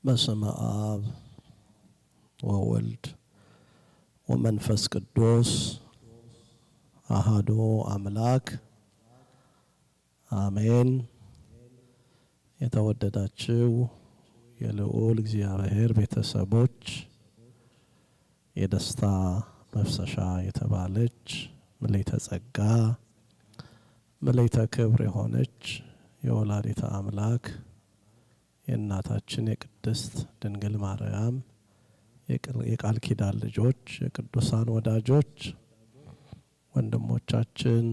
በስመ አብ ወወልድ ወመንፈስ ቅዱስ አሐዱ አምላክ አሜን። የተወደዳችሁ የልዑል እግዚአብሔር ቤተሰቦች የደስታ መፍሰሻ የተባለች ምልዕተ ጸጋ ምልዕተ ክብር የሆነች የወላዲተ አምላክ የእናታችን የቅድስት ድንግል ማርያም የቃል ኪዳን ልጆች የቅዱሳን ወዳጆች ወንድሞቻችን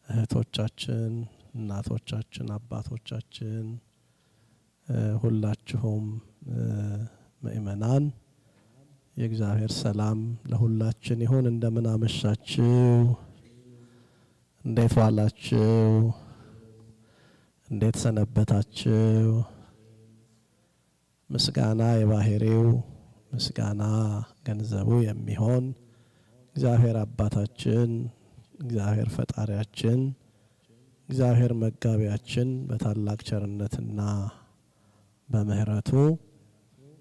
እህቶቻችን እናቶቻችን አባቶቻችን ሁላችሁም ምእመናን የእግዚአብሔር ሰላም ለሁላችን ይሁን። እንደምን አመሻችሁ? እንዴት ዋላችሁ? እንዴት ሰነበታችሁ? ምስጋና የባህሪው ምስጋና ገንዘቡ የሚሆን እግዚአብሔር አባታችን እግዚአብሔር ፈጣሪያችን እግዚአብሔር መጋቢያችን በታላቅ ቸርነትና በምህረቱ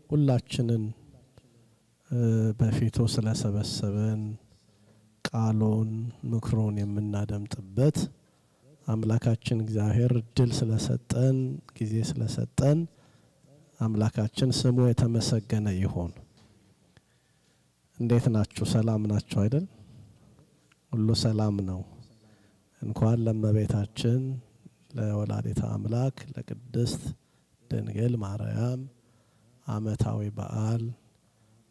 ሁላችንን በፊቱ ስለሰበሰበን ቃሉን ምክሩን የምናደምጥበት አምላካችን እግዚአብሔር እድል ስለሰጠን ጊዜ ስለሰጠን አምላካችን ስሙ የተመሰገነ ይሁን። እንዴት ናችሁ? ሰላም ናችሁ አይደል? ሁሉ ሰላም ነው። እንኳን ለእመቤታችን ለወላዲተ አምላክ ለቅድስት ድንግል ማርያም ዓመታዊ በዓል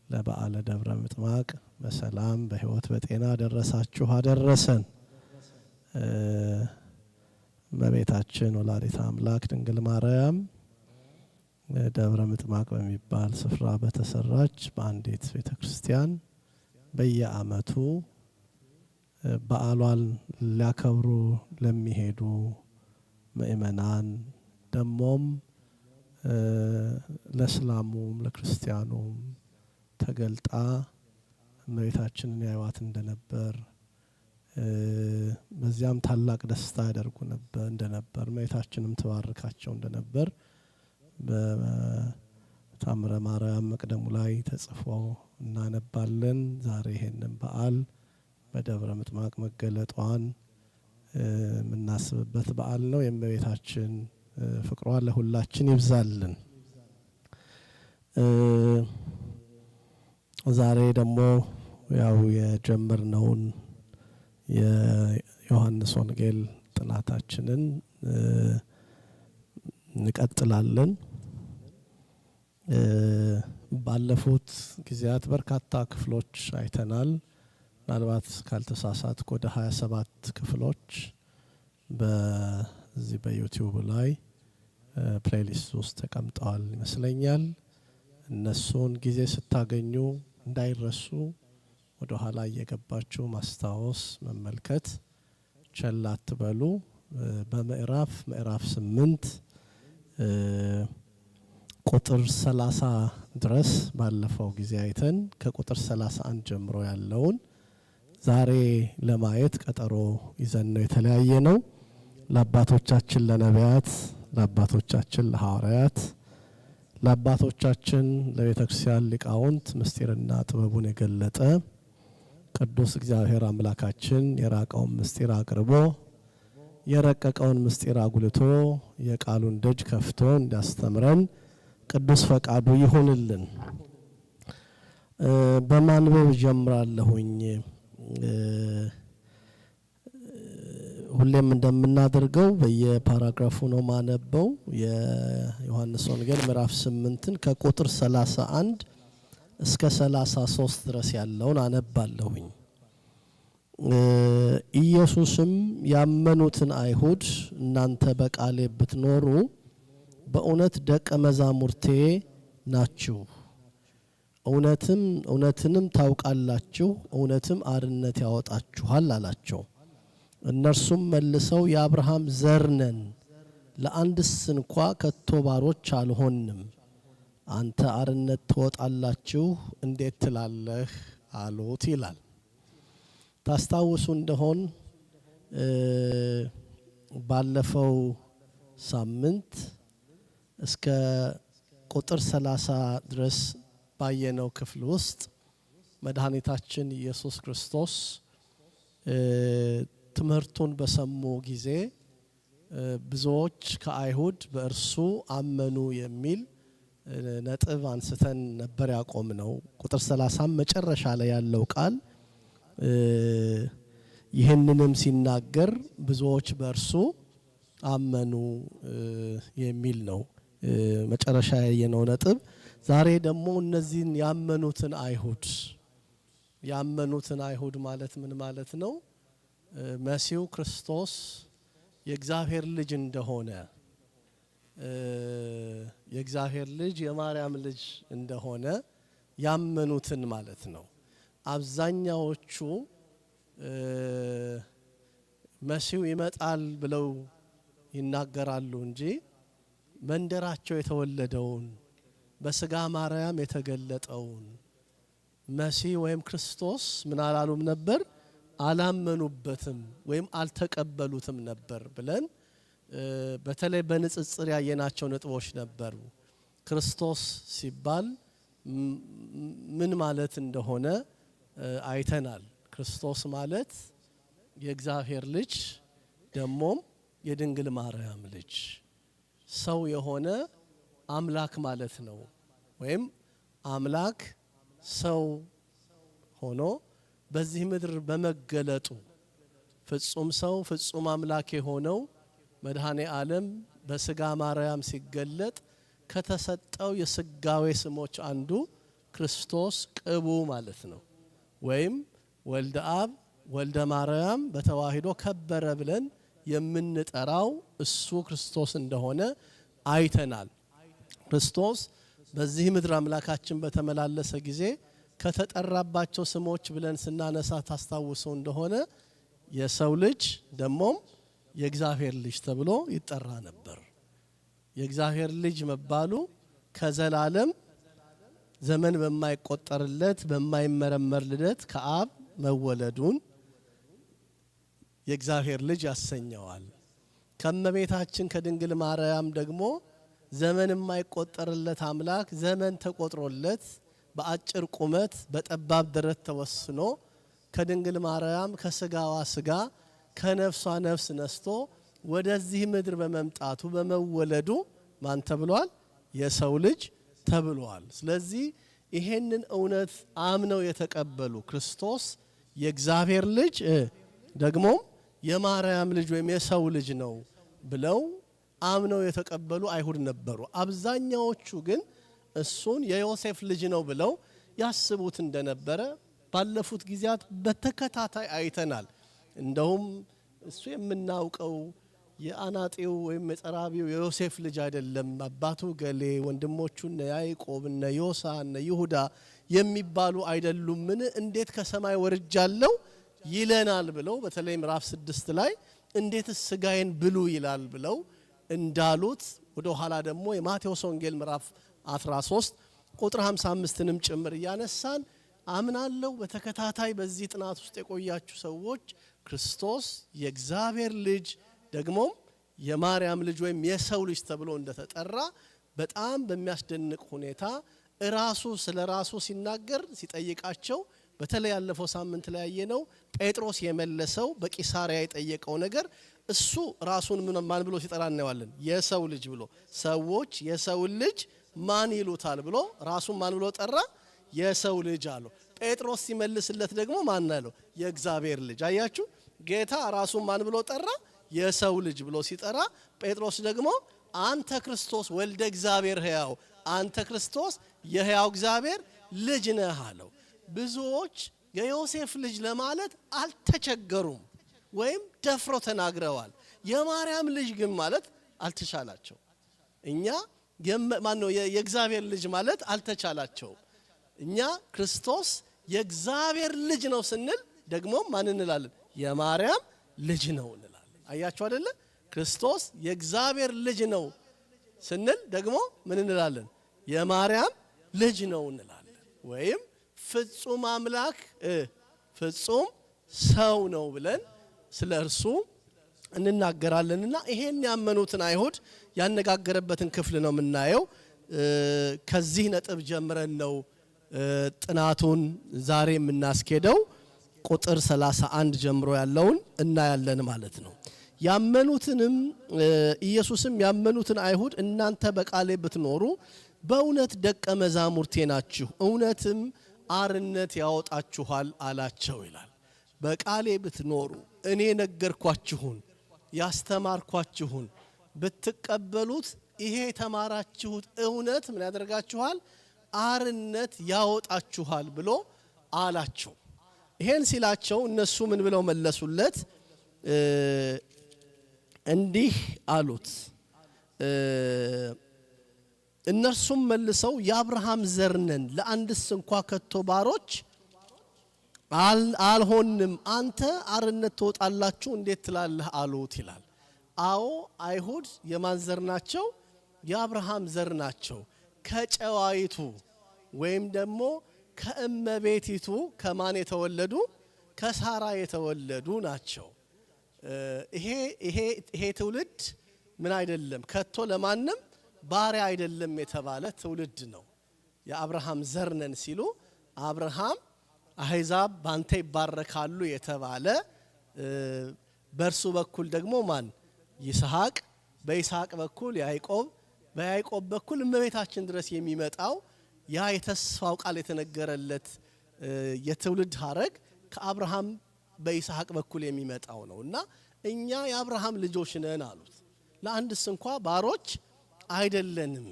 ለበዓለ ደብረ ምጥማቅ በሰላም በሕይወት በጤና ደረሳችሁ አደረሰን። እመቤታችን ወላዲተ አምላክ ድንግል ማርያም ደብረ ምጥማቅ በሚባል ስፍራ በተሰራች በአንዲት ቤተክርስቲያን በየዓመቱ በዓሏን ሊያከብሩ ለሚሄዱ ምእመናን ደሞም ለእስላሙም ለክርስቲያኑም ተገልጣ እመቤታችንን ያዩዋት እንደነበር በዚያም ታላቅ ደስታ ያደርጉ ነበር እንደነበር እመቤታችንም ተባርካቸው እንደነበር በታምረ ማርያም መቅደሙ ላይ ተጽፎ እናነባለን። ዛሬ ይሄንን በዓል በደብረ ምጥማቅ መገለጧን የምናስብበት በዓል ነው። የእመቤታችን ፍቅሯ ለሁላችን ይብዛልን። ዛሬ ደግሞ ያው የጀመርነውን የዮሐንስ ወንጌል ጥናታችንን እንቀጥላለን። ባለፉት ጊዜያት በርካታ ክፍሎች አይተናል። ምናልባት ካልተሳሳትኩ ወደ 27 ክፍሎች በዚህ በዩቲዩብ ላይ ፕሌሊስት ውስጥ ተቀምጠዋል ይመስለኛል። እነሱን ጊዜ ስታገኙ እንዳይረሱ ወደ ኋላ እየገባችሁ ማስታወስ መመልከት ቸል አትበሉ። በምዕራፍ 8 ቁጥር 30 ድረስ ባለፈው ጊዜ አይተን ከቁጥር 31 ጀምሮ ያለውን ዛሬ ለማየት ቀጠሮ ይዘን ነው የተለያየ ነው። ለአባቶቻችን ለነቢያት ለአባቶቻችን ለሐዋርያት ለአባቶቻችን ለቤተክርስቲያን ሊቃውንት ምስጢርና ጥበቡን የገለጠ ቅዱስ እግዚአብሔር አምላካችን የራቀውን ምስጢር አቅርቦ የረቀቀውን ምስጢር አጉልቶ የቃሉን ደጅ ከፍቶ እንዲያስተምረን ቅዱስ ፈቃዱ ይሁንልን። በማንበብ ጀምራለሁኝ። ሁሌም እንደምናደርገው በየፓራግራፉ ነው ማነበው። የዮሐንስ ወንጌል ምዕራፍ 8ን ከቁጥር 31 እስከ 33 ድረስ ያለውን አነባለሁኝ። ኢየሱስም ያመኑትን አይሁድ እናንተ በቃሌ ብትኖሩ በእውነት ደቀ መዛሙርቴ ናችሁ፣ እውነትንም ታውቃላችሁ፣ እውነትም አርነት ያወጣችኋል አላቸው። እነርሱም መልሰው የአብርሃም ዘር ነን፣ ለአንድስ እንኳ ከቶ ባሮች አልሆንም፣ አንተ አርነት ትወጣላችሁ እንዴት ትላለህ አሉት ይላል። ታስታውሱ እንደሆን ባለፈው ሳምንት እስከ ቁጥር 30 ድረስ ባየነው ክፍል ውስጥ መድኃኒታችን ኢየሱስ ክርስቶስ ትምህርቱን በሰሙ ጊዜ ብዙዎች ከአይሁድ በእርሱ አመኑ የሚል ነጥብ አንስተን ነበር ያቆምነው። ቁጥር 30 መጨረሻ ላይ ያለው ቃል ይህንንም ሲናገር ብዙዎች በእርሱ አመኑ የሚል ነው መጨረሻ ያየነው ነጥብ። ዛሬ ደግሞ እነዚህን ያመኑትን አይሁድ ማለት ምን ማለት ነው? መሲሁ ክርስቶስ የእግዚአብሔር ልጅ እንደሆነ የእግዚአብሔር ልጅ የማርያም ልጅ እንደሆነ ያመኑትን ማለት ነው። አብዛኛዎቹ መሲሁ ይመጣል ብለው ይናገራሉ እንጂ መንደራቸው የተወለደውን በስጋ ማርያም የተገለጠውን መሲህ ወይም ክርስቶስ ምን አላሉም ነበር? አላመኑበትም ወይም አልተቀበሉትም ነበር ብለን በተለይ በንጽጽር ያየናቸው ነጥቦች ነበሩ። ክርስቶስ ሲባል ምን ማለት እንደሆነ አይተናል። ክርስቶስ ማለት የእግዚአብሔር ልጅ ደሞም የድንግል ማርያም ልጅ ሰው የሆነ አምላክ ማለት ነው። ወይም አምላክ ሰው ሆኖ በዚህ ምድር በመገለጡ ፍጹም ሰው ፍጹም አምላክ የሆነው መድኃኔ ዓለም በስጋ ማርያም ሲገለጥ ከተሰጠው የስጋዌ ስሞች አንዱ ክርስቶስ ቅቡ ማለት ነው። ወይም ወልደ አብ ወልደ ማርያም በተዋሂዶ ከበረ ብለን የምንጠራው እሱ ክርስቶስ እንደሆነ አይተናል። ክርስቶስ በዚህ ምድር አምላካችን በተመላለሰ ጊዜ ከተጠራባቸው ስሞች ብለን ስናነሳ ታስታውሱ እንደሆነ የሰው ልጅ ደሞም የእግዚአብሔር ልጅ ተብሎ ይጠራ ነበር። የእግዚአብሔር ልጅ መባሉ ከዘላለም ዘመን በማይቆጠርለት በማይመረመር ልደት ከአብ መወለዱን የእግዚአብሔር ልጅ ያሰኘዋል። ከመቤታችን ከድንግል ማርያም ደግሞ ዘመን የማይቆጠርለት አምላክ ዘመን ተቆጥሮለት በአጭር ቁመት በጠባብ ደረት ተወስኖ ከድንግል ማርያም ከስጋዋ ስጋ ከነፍሷ ነፍስ ነስቶ ወደዚህ ምድር በመምጣቱ በመወለዱ ማን ተብሏል? የሰው ልጅ ተብሏል። ስለዚህ ይሄንን እውነት አምነው የተቀበሉ ክርስቶስ የእግዚአብሔር ልጅ ደግሞ የማርያም ልጅ ወይም የሰው ልጅ ነው ብለው አምነው የተቀበሉ አይሁድ ነበሩ። አብዛኛዎቹ ግን እሱን የዮሴፍ ልጅ ነው ብለው ያስቡት እንደነበረ ባለፉት ጊዜያት በተከታታይ አይተናል። እንደውም እሱ የምናውቀው የአናጢው ወይም የጸራቢው የዮሴፍ ልጅ አይደለም፣ አባቱ ገሌ ወንድሞቹ እነ ያዕቆብ እነ ዮሳ እነ ይሁዳ የሚባሉ አይደሉምን? እንዴት ከሰማይ ወርጃለሁ ይለናል ብለው በተለይ ምዕራፍ 6 ላይ እንዴት ስጋዬን ብሉ ይላል ብለው እንዳሉት ወደ ኋላ ደግሞ የማቴዎስ ወንጌል ምዕራፍ 13 ቁጥር 55ንም ጭምር ያነሳን አምናለሁ። በተከታታይ በዚህ ጥናት ውስጥ የቆያችሁ ሰዎች ክርስቶስ የእግዚአብሔር ልጅ ደግሞ የማርያም ልጅ ወይም የሰው ልጅ ተብሎ እንደተጠራ በጣም በሚያስደንቅ ሁኔታ ራሱ ስለራሱ ሲናገር ሲጠይቃቸው በተለይ ያለፈው ሳምንት ላይ ያየነው ጴጥሮስ የመለሰው በቂሳሪያ የጠየቀው ነገር እሱ ራሱን ማን ብሎ ሲጠራ እናየዋለን። የሰው ልጅ ብሎ ሰዎች የሰው ልጅ ማን ይሉታል ብሎ ራሱን ማን ብሎ ጠራ? የሰው ልጅ አለው። ጴጥሮስ ሲመልስለት ደግሞ ማን አለው? የእግዚአብሔር ልጅ። አያችሁ፣ ጌታ ራሱን ማን ብሎ ጠራ? የሰው ልጅ ብሎ ሲጠራ ጴጥሮስ ደግሞ አንተ ክርስቶስ ወልደ እግዚአብሔር ሕያው፣ አንተ ክርስቶስ የሕያው እግዚአብሔር ልጅ ነህ አለው። ብዙዎች የዮሴፍ ልጅ ለማለት አልተቸገሩም ወይም ደፍሮ ተናግረዋል። የማርያም ልጅ ግን ማለት አልተቻላቸው። እኛ ማነው የእግዚአብሔር ልጅ ማለት አልተቻላቸው። እኛ ክርስቶስ የእግዚአብሔር ልጅ ነው ስንል ደግሞ ማን እንላለን? የማርያም ልጅ ነው እንላለን። አያችሁ አይደለ? ክርስቶስ የእግዚአብሔር ልጅ ነው ስንል ደግሞ ምን እንላለን? የማርያም ልጅ ነው እንላለን። ወይም ፍጹም አምላክ ፍጹም ሰው ነው ብለን ስለ እርሱ እንናገራለንና ይሄን ያመኑትን አይሁድ ያነጋገረበትን ክፍል ነው የምናየው። ከዚህ ነጥብ ጀምረን ነው ጥናቱን ዛሬ የምናስኬደው። ቁጥር 31 ጀምሮ ያለውን እናያለን ማለት ነው። ያመኑትንም ኢየሱስም ያመኑትን አይሁድ እናንተ በቃሌ ብትኖሩ በእውነት ደቀ መዛሙርቴ ናችሁ፣ እውነትም አርነት ያወጣችኋል አላቸው ይላል። በቃሌ ብትኖሩ እኔ ነገርኳችሁን ያስተማርኳችሁን ብትቀበሉት ይሄ የተማራችሁት እውነት ምን ያደርጋችኋል? አርነት ያወጣችኋል ብሎ አላቸው። ይሄን ሲላቸው እነሱ ምን ብለው መለሱለት? እንዲህ አሉት። እነርሱም መልሰው የአብርሃም ዘር ነን፣ ለአንድስ እንኳ ከቶ ባሮች አልሆንም፣ አንተ አርነት ትወጣላችሁ እንዴት ትላለህ አሉት ይላል። አዎ አይሁድ የማን ዘር ናቸው? የአብርሃም ዘር ናቸው። ከጨዋይቱ ወይም ደግሞ ከእመቤቲቱ ከማን የተወለዱ? ከሳራ የተወለዱ ናቸው። ይሄ ትውልድ ምን አይደለም ከቶ ለማንም ባሪያ አይደለም የተባለ ትውልድ ነው። የአብርሃም ዘር ነን ሲሉ አብርሃም አሕዛብ ባንተ ይባረካሉ የተባለ በእርሱ በኩል ደግሞ ማን? ይስሐቅ፣ በይስሐቅ በኩል ያዕቆብ፣ በያዕቆብ በኩል እመቤታችን ድረስ የሚመጣው ያ የተስፋው ቃል የተነገረለት የትውልድ ሐረግ ከአብርሃም በይስሐቅ በኩል የሚመጣው ነው እና እኛ የአብርሃም ልጆች ነን አሉት። ለአንድስ እንኳ ባሮች አይደለንም።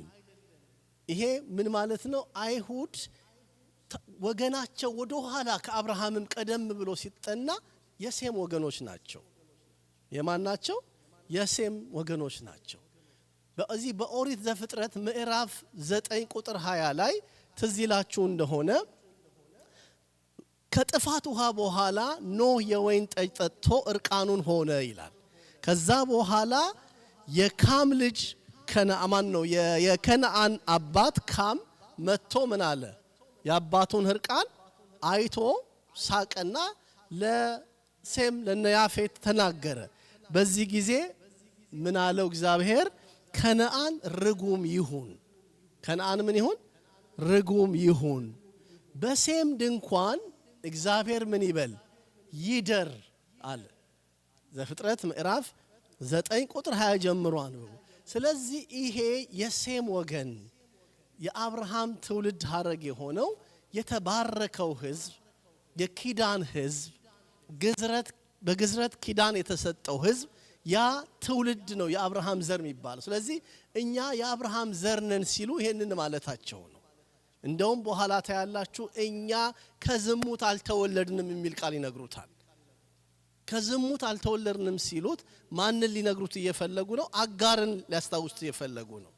ይሄ ምን ማለት ነው? አይሁድ ወገናቸው ወደ ኋላ ከአብርሃምም ቀደም ብሎ ሲጠና የሴም ወገኖች ናቸው። የማን ናቸው? የሴም ወገኖች ናቸው። በዚህ በኦሪት ዘፍጥረት ምዕራፍ 9 ቁጥር 20 ላይ ትዝ ይላችሁ እንደሆነ ከጥፋት ውሃ በኋላ ኖህ የወይን ጠጅ ጠጥቶ እርቃኑን ሆነ ይላል። ከዛ በኋላ የካም ልጅ ከነአን ነው የከነአን አባት ካም መጥቶ ምን አለ? የአባቱን እርቃን አይቶ ሳቀና ለሴም ለነያፌት ተናገረ። በዚህ ጊዜ ምን አለው እግዚአብሔር? ከነአን ርጉም ይሁን። ከነአን ምን ይሁን? ርጉም ይሁን። በሴም ድንኳን እግዚአብሔር ምን ይበል? ይደር አለ። ዘፍጥረት ምዕራፍ 9 ቁጥር 20 ጀምሮ ነው። ስለዚህ ይሄ የሴም ወገን የአብርሃም ትውልድ ሐረግ የሆነው የተባረከው ሕዝብ የኪዳን ሕዝብ በግዝረት ኪዳን የተሰጠው ሕዝብ ያ ትውልድ ነው የአብርሃም ዘር የሚባለው። ስለዚህ እኛ የአብርሃም ዘር ነን ሲሉ ይሄንን ማለታቸው ነው። እንደውም በኋላ ታያላችሁ እኛ ከዝሙት አልተወለድንም የሚል ቃል ይነግሩታል። ከዝሙት አልተወለድንም ሲሉት ማንን ሊነግሩት እየፈለጉ ነው? አጋርን ሊያስታውሱት እየፈለጉ ነው።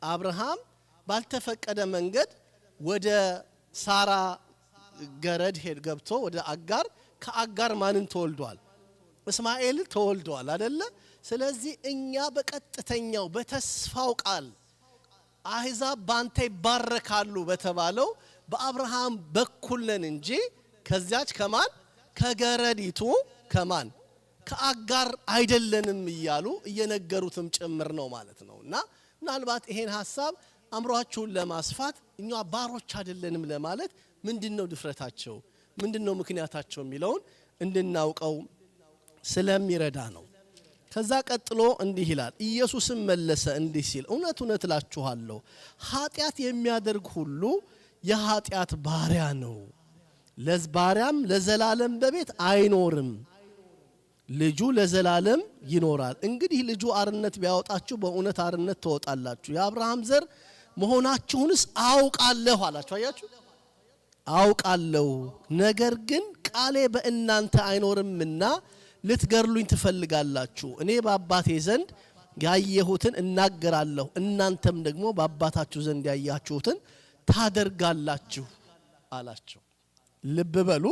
አብርሃም ባልተፈቀደ መንገድ ወደ ሳራ ገረድ ገብቶ ወደ አጋር ከአጋር ማንን ተወልዷል? እስማኤል ተወልዷል አይደለ? ስለዚህ እኛ በቀጥተኛው በተስፋው ቃል አሕዛብ ባንተ ይባረካሉ በተባለው በአብርሃም በኩል ነን እንጂ ከዚያች ከማን ከገረዲቱ ከማን ከአጋር አይደለንም እያሉ እየነገሩትም ጭምር ነው ማለት ነው። እና ምናልባት ይሄን ሐሳብ አምሯችሁን ለማስፋት እኛ ባሮች አይደለንም ለማለት ምንድነው ድፍረታቸው ምንድነው ምክንያታቸው የሚለውን እንድናውቀው ስለሚረዳ ነው። ከዛ ቀጥሎ እንዲህ ይላል። ኢየሱስም መለሰ እንዲህ ሲል እውነት እውነት እላችኋለሁ ኃጢአት የሚያደርግ ሁሉ የኃጢአት ባሪያ ነው፣ ለባሪያም ለዘላለም በቤት አይኖርም፣ ልጁ ለዘላለም ይኖራል። እንግዲህ ልጁ አርነት ቢያወጣችሁ በእውነት አርነት ትወጣላችሁ። የአብርሃም ዘር መሆናችሁንስ አውቃለሁ አላችሁ። አያችሁ፣ አውቃለሁ፣ ነገር ግን ቃሌ በእናንተ አይኖርምና ልትገርሉኝ ትፈልጋላችሁ። እኔ በአባቴ ዘንድ ያየሁትን እናገራለሁ፣ እናንተም ደግሞ በአባታችሁ ዘንድ ያያችሁትን ታደርጋላችሁ አላቸው። ልብ በሉ።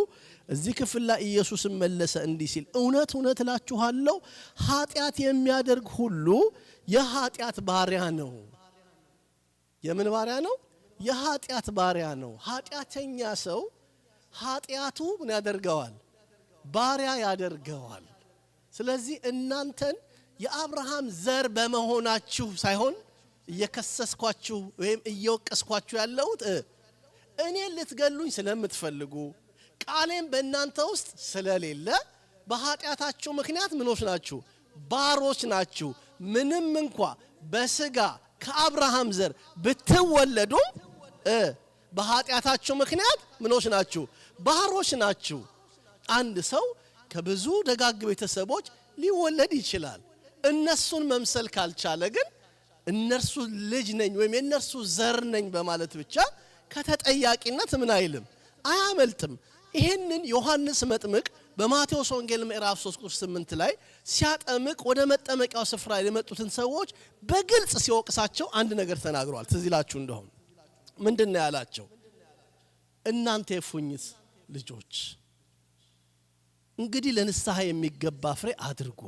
እዚህ ክፍል ላይ ኢየሱስ መለሰ እንዲህ ሲል እውነት እውነት እላችኋለሁ ኃጢአት የሚያደርግ ሁሉ የኃጢአት ባሪያ ነው። የምን ባሪያ ነው? የኃጢአት ባሪያ ነው። ኃጢአተኛ ሰው ኃጢአቱ ምን ያደርገዋል? ባሪያ ያደርገዋል። ስለዚህ እናንተን የአብርሃም ዘር በመሆናችሁ ሳይሆን እየከሰስኳችሁ ወይም እየወቀስኳችሁ ያለሁት እኔ ልትገሉኝ ስለምትፈልጉ ቃሌም በእናንተ ውስጥ ስለሌለ በኃጢአታችሁ ምክንያት ምኖች ናችሁ? ባሮች ናችሁ። ምንም እንኳ በስጋ ከአብርሃም ዘር ብትወለዱም በኃጢአታችሁ ምክንያት ምኖች ናችሁ? ባሮች ናችሁ። አንድ ሰው ከብዙ ደጋግ ቤተሰቦች ሊወለድ ይችላል። እነሱን መምሰል ካልቻለ ግን እነርሱ ልጅ ነኝ ወይም የነርሱ ዘር ነኝ በማለት ብቻ ከተጠያቂነት ምን አይልም፣ አያመልጥም። ይሄንን ዮሐንስ መጥምቅ በማቴዎስ ወንጌል ምዕራፍ 3 ቁጥር 8 ላይ ሲያጠምቅ ወደ መጠመቂያው ስፍራ የመጡትን ሰዎች በግልጽ ሲወቅሳቸው አንድ ነገር ተናግሯል። ትዝ ይላችሁ እንደሆነ ምንድነው ያላቸው? እናንተ የፉኝት ልጆች እንግዲህ ለንስሐ የሚገባ ፍሬ አድርጉ።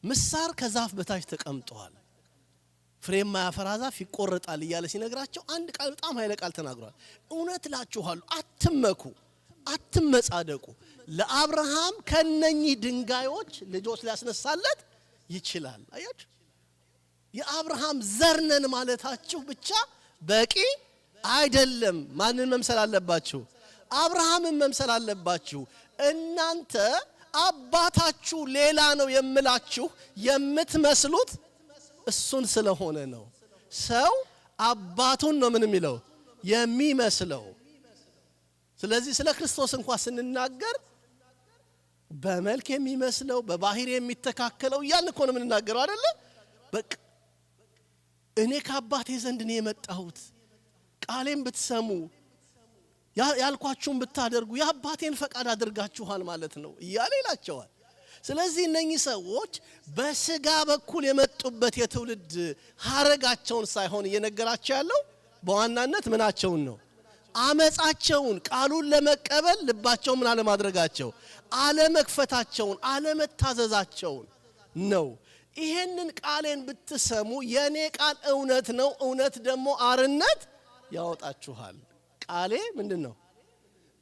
ምሳር ከዛፍ በታች ተቀምጧል፣ ፍሬ የማያፈራ ዛፍ ይቆረጣል እያለ ሲነግራቸው አንድ ቃል በጣም ኃይለ ቃል ተናግሯል። እውነት እላችኋለሁ አትመኩ፣ አትመጻደቁ፣ ለአብርሃም ከነኚህ ድንጋዮች ልጆች ሊያስነሳለት ይችላል። አያችሁ፣ የአብርሃም ዘር ነን ማለታችሁ ብቻ በቂ አይደለም። ማንን መምሰል አለባችሁ? አብርሃምን መምሰል አለባችሁ። እናንተ አባታችሁ ሌላ ነው የምላችሁ የምትመስሉት እሱን ስለሆነ ነው። ሰው አባቱን ነው ምን የሚለው የሚመስለው። ስለዚህ ስለ ክርስቶስ እንኳን ስንናገር በመልክ የሚመስለው በባህሪ የሚተካከለው እያልን እኮ ነው የምንናገረው አይደለ? በቃ እኔ ከአባቴ ዘንድ ነው የመጣሁት፣ ቃሌን ብትሰሙ ያልኳችሁን ብታደርጉ የአባቴን ፈቃድ አድርጋችኋል ማለት ነው እያለ ይላቸዋል። ስለዚህ እነኚህ ሰዎች በስጋ በኩል የመጡበት የትውልድ ሐረጋቸውን ሳይሆን እየነገራቸው ያለው በዋናነት ምናቸውን ነው? አመጻቸውን፣ ቃሉን ለመቀበል ልባቸው ምን አለማድረጋቸው፣ አለመክፈታቸውን፣ አለመታዘዛቸውን ነው። ይሄንን ቃሌን ብትሰሙ የኔ ቃል እውነት ነው፣ እውነት ደግሞ አርነት ያወጣችኋል። ቃሌ ምንድነው?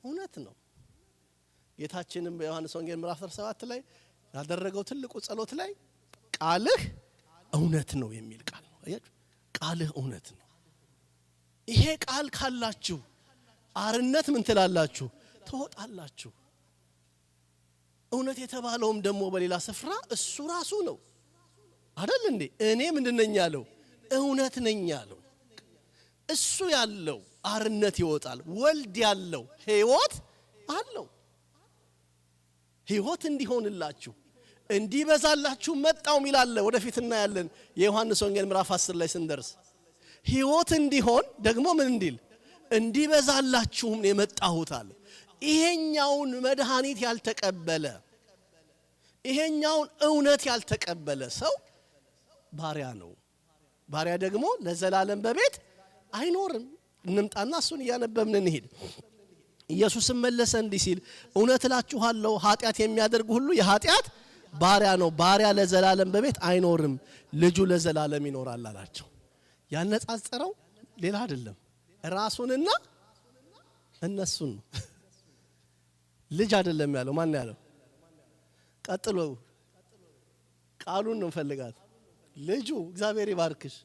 እውነት ነው። ጌታችንም በዮሐንስ ወንጌል ምዕራፍ 17 ላይ ያደረገው ትልቁ ጸሎት ላይ ቃልህ እውነት ነው የሚል ቃል ነው። አያችሁ፣ ቃልህ እውነት ነው። ይሄ ቃል ካላችሁ አርነት ምን ትላላችሁ? ትወጣላችሁ። እውነት የተባለውም ደግሞ በሌላ ስፍራ እሱ ራሱ ነው አይደል እንዴ? እኔ ምንድነኝ ያለው? እውነት ነኝ ያለው። እሱ ያለው አርነት ይወጣል። ወልድ ያለው ሕይወት አለው። ሕይወት እንዲሆንላችሁ እንዲበዛላችሁ መጣው ሚላለ ወደፊት እናያለን። የዮሐንስ ወንጌል ምዕራፍ 10 ላይ ስንደርስ ሕይወት እንዲሆን ደግሞ ምን እንዲል እንዲበዛላችሁም የመጣሁት አለ። ይሄኛውን መድኃኒት ያልተቀበለ ይሄኛውን እውነት ያልተቀበለ ሰው ባሪያ ነው። ባሪያ ደግሞ ለዘላለም በቤት አይኖርም። እንምጣና እሱን እያነበብን እንሄድ። ኢየሱስም መለሰ እንዲህ ሲል እውነት እላችኋለሁ ኃጢአት የሚያደርግ ሁሉ የኃጢአት ባሪያ ነው። ባሪያ ለዘላለም በቤት አይኖርም፣ ልጁ ለዘላለም ይኖራል አላቸው። ያነጻጸረው ሌላ አይደለም፣ ራሱንና እነሱን ነው። ልጅ አይደለም ያለው። ማን ያለው? ቀጥሎ ቃሉን ነው ፈልጋት። ልጁ እግዚአብሔር ይባርክሽ።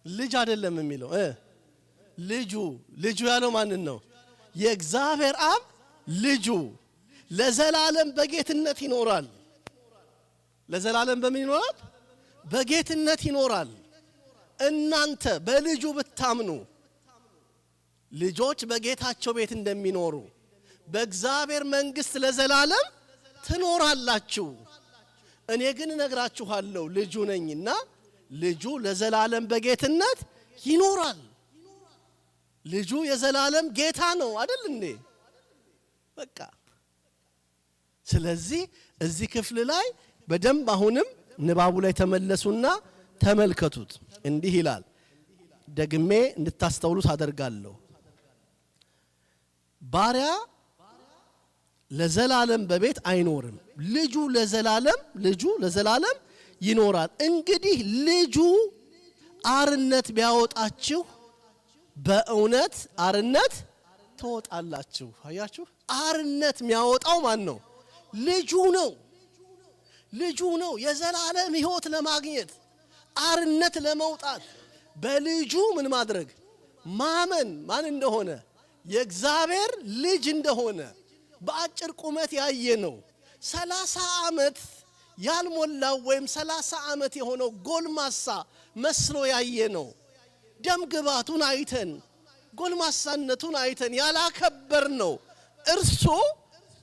ልጅ አይደለም የሚለው ልጁ ያለው ማንን ነው? የእግዚአብሔር አብ ልጁ ለዘላለም በጌትነት ይኖራል። ለዘላለም በምን ይኖራል? በጌትነት ይኖራል። እናንተ በልጁ ብታምኑ ልጆች በጌታቸው ቤት እንደሚኖሩ በእግዚአብሔር መንግስት ለዘላለም ትኖራላችሁ። እኔ ግን እነግራችኋለሁ ልጁ ነኝና ልጁ ለዘላለም በጌትነት ይኖራል። ልጁ የዘላለም ጌታ ነው አይደል እንዴ? በቃ ስለዚህ እዚህ ክፍል ላይ በደንብ አሁንም ንባቡ ላይ ተመለሱና ተመልከቱት። እንዲህ ይላል፣ ደግሜ እንድታስተውሉት አደርጋለሁ። ባሪያ ለዘላለም በቤት አይኖርም፣ ልጁ ለዘላለም ይኖራል። እንግዲህ ልጁ አርነት ቢያወጣችሁ በእውነት አርነት ትወጣላችሁ። አያችሁ፣ አርነት የሚያወጣው ማን ነው? ልጁ ነው። ልጁ ነው። የዘላለም ሕይወት ለማግኘት አርነት ለመውጣት በልጁ ምን ማድረግ ማመን ማን እንደሆነ የእግዚአብሔር ልጅ እንደሆነ በአጭር ቁመት ያየ ነው። 30 ዓመት ያልሞላው ወይም 30 ዓመት የሆነው ጎልማሳ መስሎ ያየ ነው። ደም ግባቱን አይተን ጎልማሳነቱን አይተን ያላከበር ነው። እርሱ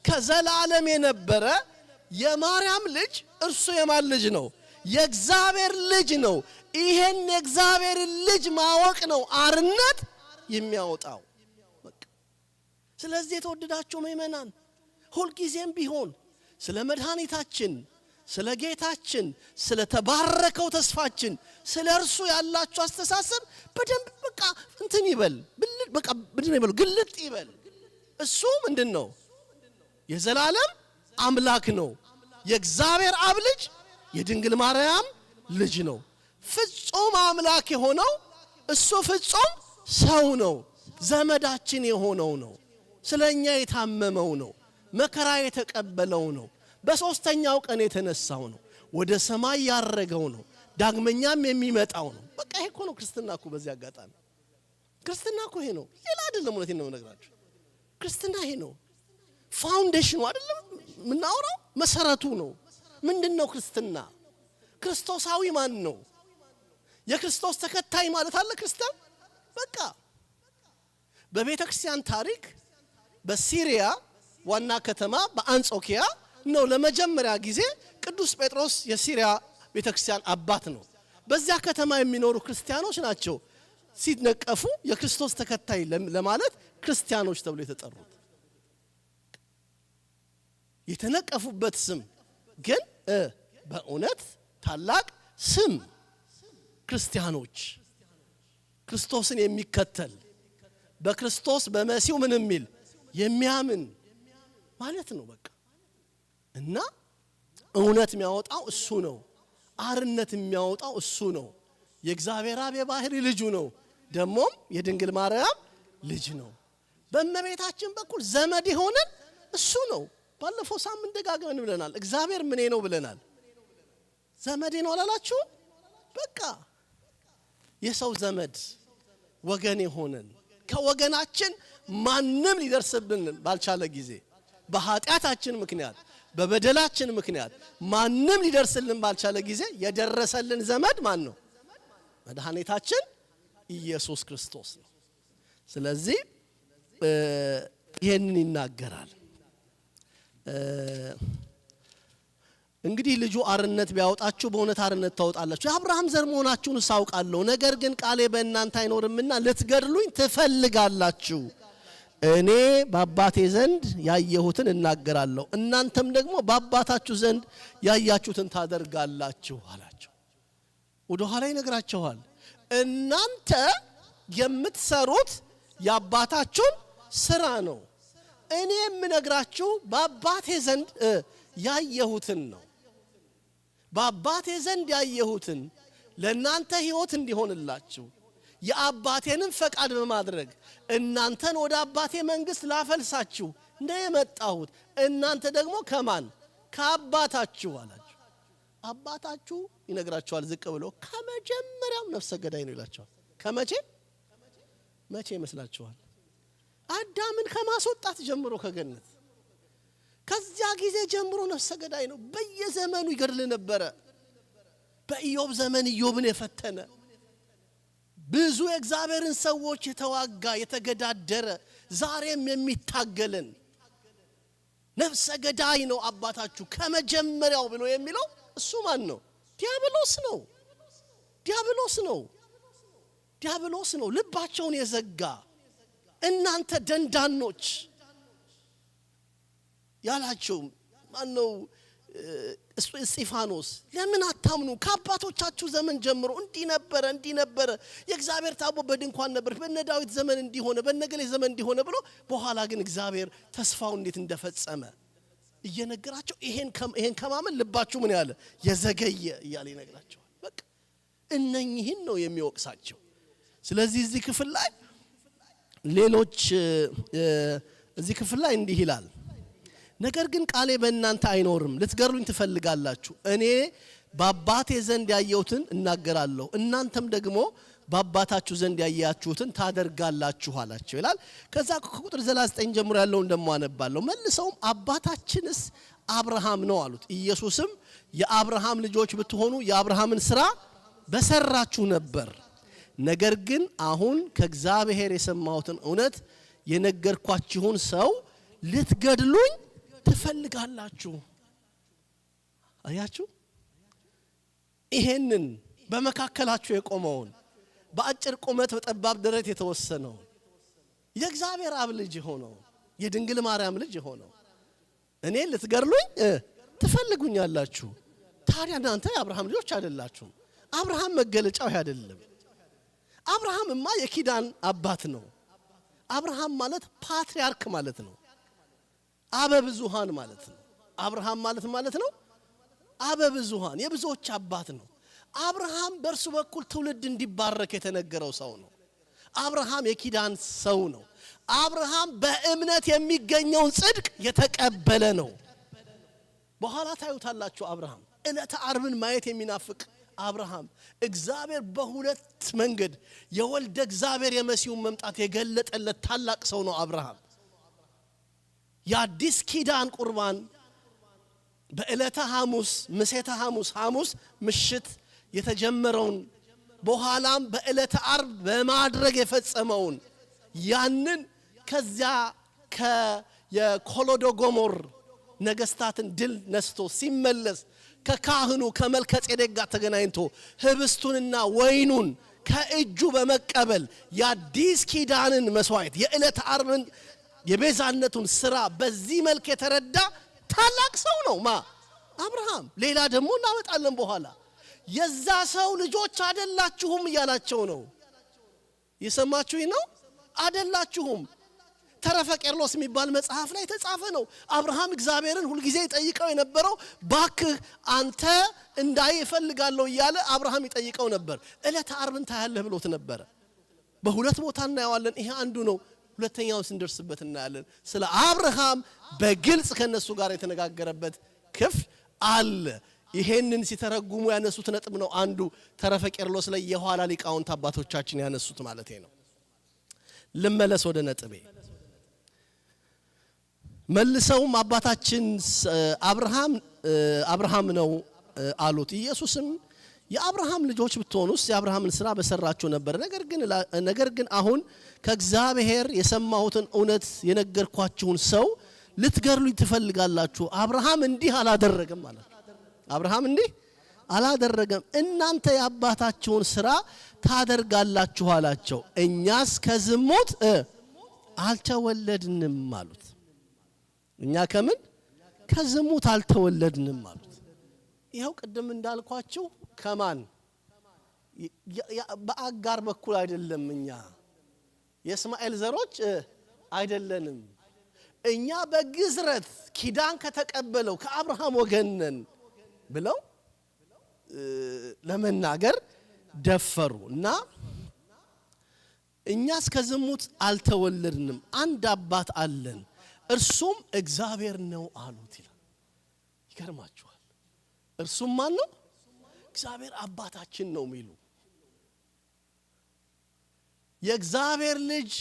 ከዘላለም የነበረ የማርያም ልጅ እርሱ የማን ልጅ ነው? የእግዚአብሔር ልጅ ነው። ይሄን የእግዚአብሔር ልጅ ማወቅ ነው አርነት የሚያወጣው። ስለዚህ የተወደዳችሁ ምእመናን ሁልጊዜም ቢሆን ስለ መድኃኒታችን ስለ ጌታችን ስለ ተባረከው ተስፋችን ስለ እርሱ ያላችሁ አስተሳሰብ በደንብ በቃ እንትን ይበል በቃ ምንድነው ይበል ግልጥ ይበል። እሱ ምንድነው? የዘላለም አምላክ ነው። የእግዚአብሔር አብ ልጅ የድንግል ማርያም ልጅ ነው። ፍጹም አምላክ የሆነው እሱ ፍጹም ሰው ነው። ዘመዳችን የሆነው ነው። ስለኛ የታመመው ነው። መከራ የተቀበለው ነው። በሶስተኛው ቀን የተነሳው ነው። ወደ ሰማይ ያረገው ነው። ዳግመኛም የሚመጣው ነው። በቃ ይሄ እኮ ነው ክርስትና እኮ። በዚህ አጋጣሚ ክርስትና እኮ ይሄ ነው። ሌላ አይደለም። እውነቴን ነው የምነግራችሁ። ክርስትና ይሄ ነው። ፋውንዴሽኑ አይደለም ምናወራው፣ መሰረቱ ነው። ምንድነው ክርስትና? ክርስቶሳዊ ማን ነው? የክርስቶስ ተከታይ ማለት አለ ክርስቲያን። በቃ በቤተ ክርስቲያን ታሪክ በሲሪያ ዋና ከተማ በአንጾኪያ ነው ለመጀመሪያ ጊዜ ቅዱስ ጴጥሮስ የሲሪያ ቤተክርስቲያን አባት ነው። በዚያ ከተማ የሚኖሩ ክርስቲያኖች ናቸው ሲነቀፉ የክርስቶስ ተከታይ ለማለት ክርስቲያኖች ተብሎ የተጠሩት። የተነቀፉበት ስም ግን በእውነት ታላቅ ስም ክርስቲያኖች፣ ክርስቶስን የሚከተል በክርስቶስ በመሲሁ ምን የሚል የሚያምን ማለት ነው። በቃ እና እውነት የሚያወጣው እሱ ነው። አርነት የሚያወጣው እሱ ነው። የእግዚአብሔር አብ የባህሪ ልጁ ነው። ደሞም የድንግል ማርያም ልጅ ነው። በእመቤታችን በኩል ዘመድ የሆነን እሱ ነው። ባለፈው ሳምንት ደጋግመን ብለናል። እግዚአብሔር ምኔ ነው ብለናል። ዘመዴ ነው አላላችሁ? በቃ የሰው ዘመድ ወገን የሆነን ከወገናችን ማንም ሊደርስብን ባልቻለ ጊዜ በኃጢአታችን ምክንያት በበደላችን ምክንያት ማንም ሊደርስልን ባልቻለ ጊዜ የደረሰልን ዘመድ ማን ነው? መድኃኒታችን ኢየሱስ ክርስቶስ ነው። ስለዚህ ይሄንን ይናገራል። እንግዲህ ልጁ አርነት ቢያወጣችሁ በእውነት አርነት ታወጣላችሁ። የአብርሃም ዘር መሆናችሁን ሳውቃለሁ። ነገር ግን ቃሌ በእናንተ አይኖርምና ልትገድሉኝ ትፈልጋላችሁ። እኔ በአባቴ ዘንድ ያየሁትን እናገራለሁ፣ እናንተም ደግሞ በአባታችሁ ዘንድ ያያችሁትን ታደርጋላችሁ አላቸው። ወደ ኋላ ይነግራቸዋል። እናንተ የምትሰሩት የአባታችሁን ስራ ነው። እኔ የምነግራችሁ በአባቴ ዘንድ ያየሁትን ነው። በአባቴ ዘንድ ያየሁትን ለእናንተ ሕይወት እንዲሆንላችሁ የአባቴንም ፈቃድ በማድረግ እናንተን ወደ አባቴ መንግሥት ላፈልሳችሁ እንደ የመጣሁት እናንተ ደግሞ ከማን ከአባታችሁ አላችሁ። አባታችሁ ይነግራችኋል ዝቅ ብሎ ከመጀመሪያው ነፍሰ ገዳይ ነው ይላችኋል። መቼ ይመስላችኋል? አዳምን ከማስወጣት ጀምሮ ከገነት ከዚያ ጊዜ ጀምሮ ነፍሰ ገዳይ ነው። በየዘመኑ ይገድል ነበረ። በኢዮብ ዘመን ኢዮብን የፈተነ ብዙ የእግዚአብሔርን ሰዎች የተዋጋ የተገዳደረ ዛሬም የሚታገልን ነፍሰ ገዳይ ነው አባታችሁ ከመጀመሪያው ብሎ የሚለው እሱ ማን ነው? ዲያብሎስ ነው። ዲያብሎስ ነው ልባቸውን የዘጋ። እናንተ ደንዳኖች ያላቸው ማን ነው? እስጢፋኖስ ለምን አታምኑ? ከአባቶቻችሁ ዘመን ጀምሮ እንዲህ ነበረ። የእግዚአብሔር ታቦት በድንኳን ነበር፣ በነ ዳዊት ዘመን እንዲሆነ በነገሌ ዘመን እንዲሆነ ብሎ በኋላ ግን እግዚአብሔር ተስፋው እንዴት እንደፈጸመ እየነገራቸው ይሄን ከማመን ልባችሁ ምን ያለ የዘገየ እያለ ይነግራቸዋል። በቃ እነኚህን ነው የሚወቅሳቸው። ስለዚህ እዚህ ክፍል ላይ እንዲህ ይላል፣ ነገር ግን ቃሌ በእናንተ አይኖርም፣ ልትገድሉኝ ትፈልጋላችሁ። እኔ በአባቴ ዘንድ ያየሁትን እናገራለሁ፣ እናንተም ደግሞ በአባታችሁ ዘንድ ያያችሁትን ታደርጋላችሁ አላቸው ይላል። ከዛ ከቁጥር 9 ጀምሮ ያለውን ደሞ አነባለሁ። መልሰውም አባታችንስ አብርሃም ነው አሉት። ኢየሱስም የአብርሃም ልጆች ብትሆኑ የአብርሃምን ሥራ በሰራችሁ ነበር። ነገር ግን አሁን ከእግዚአብሔር የሰማሁትን እውነት የነገርኳችሁን ሰው ልትገድሉኝ ትፈልጋላችሁ። አያችሁ? ይሄንን በመካከላችሁ የቆመውን በአጭር ቁመት በጠባብ ደረት የተወሰነው የእግዚአብሔር አብ ልጅ ሆነው የድንግል ማርያም ልጅ ሆነው እኔ ልትገድሉኝ ትፈልጉኛላችሁ። ታዲያ እናንተ የአብርሃም ልጆች አይደላችሁም። አብርሃም መገለጫው አይደለም። አብርሃምማ የኪዳን አባት ነው። አብርሃም ማለት ፓትሪያርክ ማለት ነው። አበ ብዙሃን ማለት ነው። አብርሃም ማለት ነው አበ ብዙሃን የብዙዎች አባት ነው። አብርሃም በእርሱ በኩል ትውልድ እንዲባረክ የተነገረው ሰው ነው። አብርሃም የኪዳን ሰው ነው። አብርሃም በእምነት የሚገኘውን ጽድቅ የተቀበለ ነው። በኋላ ታዩታላችሁ። አብርሃም ዕለተ ዓርብን ማየት የሚናፍቅ አብርሃም እግዚአብሔር በሁለት መንገድ የወልደ እግዚአብሔር የመሲሁን መምጣት የገለጠለት ታላቅ ሰው ነው። አብርሃም የአዲስ ኪዳን ቁርባን በዕለተ ሐሙስ ምሴተ ሐሙስ ምሽት የተጀመረውን በኋላም በዕለተ ዓርብ በማድረግ የፈጸመውን ያንን ከዚያ የኮሎዶ ጎሞር ነገስታትን ድል ነስቶ ሲመለስ ከካህኑ ከመልከጼዴቅ ጋር ተገናኝቶ ህብስቱንና ወይኑን ከእጁ በመቀበል የአዲስ ኪዳንን መስዋዕት የዕለተ ዓርብን የቤዛነቱን ስራ በዚህ መልክ የተረዳ ታላቅ ሰው ነው አብርሃም። ሌላ ደግሞ እናመጣለን በኋላ የዛ ሰው ልጆች አይደላችሁም እያላቸው ነው። የሰማችሁኝ ነው? አይደላችሁም። ተረፈ ቄርሎስ የሚባል መጽሐፍ ላይ የተጻፈ ነው። አብርሃም እግዚአብሔርን ሁልጊዜ ይጠይቀው የነበረው ባክህ አንተ እንዳይ እፈልጋለሁ እያለ አብርሃም ይጠይቀው ነበር። ዕለተ ዓርብን ታያለህ ብሎት ነበር። በሁለት ቦታ እናየዋለን። ይሄ አንዱ ነው። ሁለተኛው ስንደርስበት እናያለን። ስለ አብርሃም በግልጽ ከነሱ ጋር የተነጋገረበት ክፍል አለ። ይሄንን ሲተረጉሙ ያነሱት ነጥብ ነው አንዱ ተረፈ ቄርሎስ ላይ የኋላ ሊቃውንት አባቶቻችን ያነሱት ማለት ነው። ልመለስ ወደ ነጥቤ። መልሰውም አባታችን አብርሃም ነው አሉት። ኢየሱስም የአብርሃም ልጆች ብትሆኑስ የአብርሃምን ሥራ በሰራችሁ ነበር። ነገር ግን አሁን ከእግዚአብሔር የሰማሁትን እውነት የነገርኳችሁን ሰው ልትገድሉኝ ትፈልጋላችሁ። አብርሃም እንዲህ አላደረገም ማለት አብርሃም እንዲህ አላደረገም። እናንተ የአባታችሁን ሥራ ታደርጋላችሁ አላቸው። እኛስ ከዝሙት አልተወለድንም አሉት። እኛ ከምን ከዝሙት አልተወለድንም አሉት። ይኸው ቅድም እንዳልኳችሁ ከማን በአጋር በኩል አይደለም። እኛ የእስማኤል ዘሮች አይደለንም። እኛ በግዝረት ኪዳን ከተቀበለው ከአብርሃም ወገን ነን ብለው ለመናገር ደፈሩ እና እኛስ ከዝሙት አልተወለድንም፣ አንድ አባት አለን፣ እርሱም እግዚአብሔር ነው አሉት ይላል። ይገርማችኋል። እርሱም ማን ነው? እግዚአብሔር አባታችን ነው የሚሉ የእግዚአብሔር ልጅ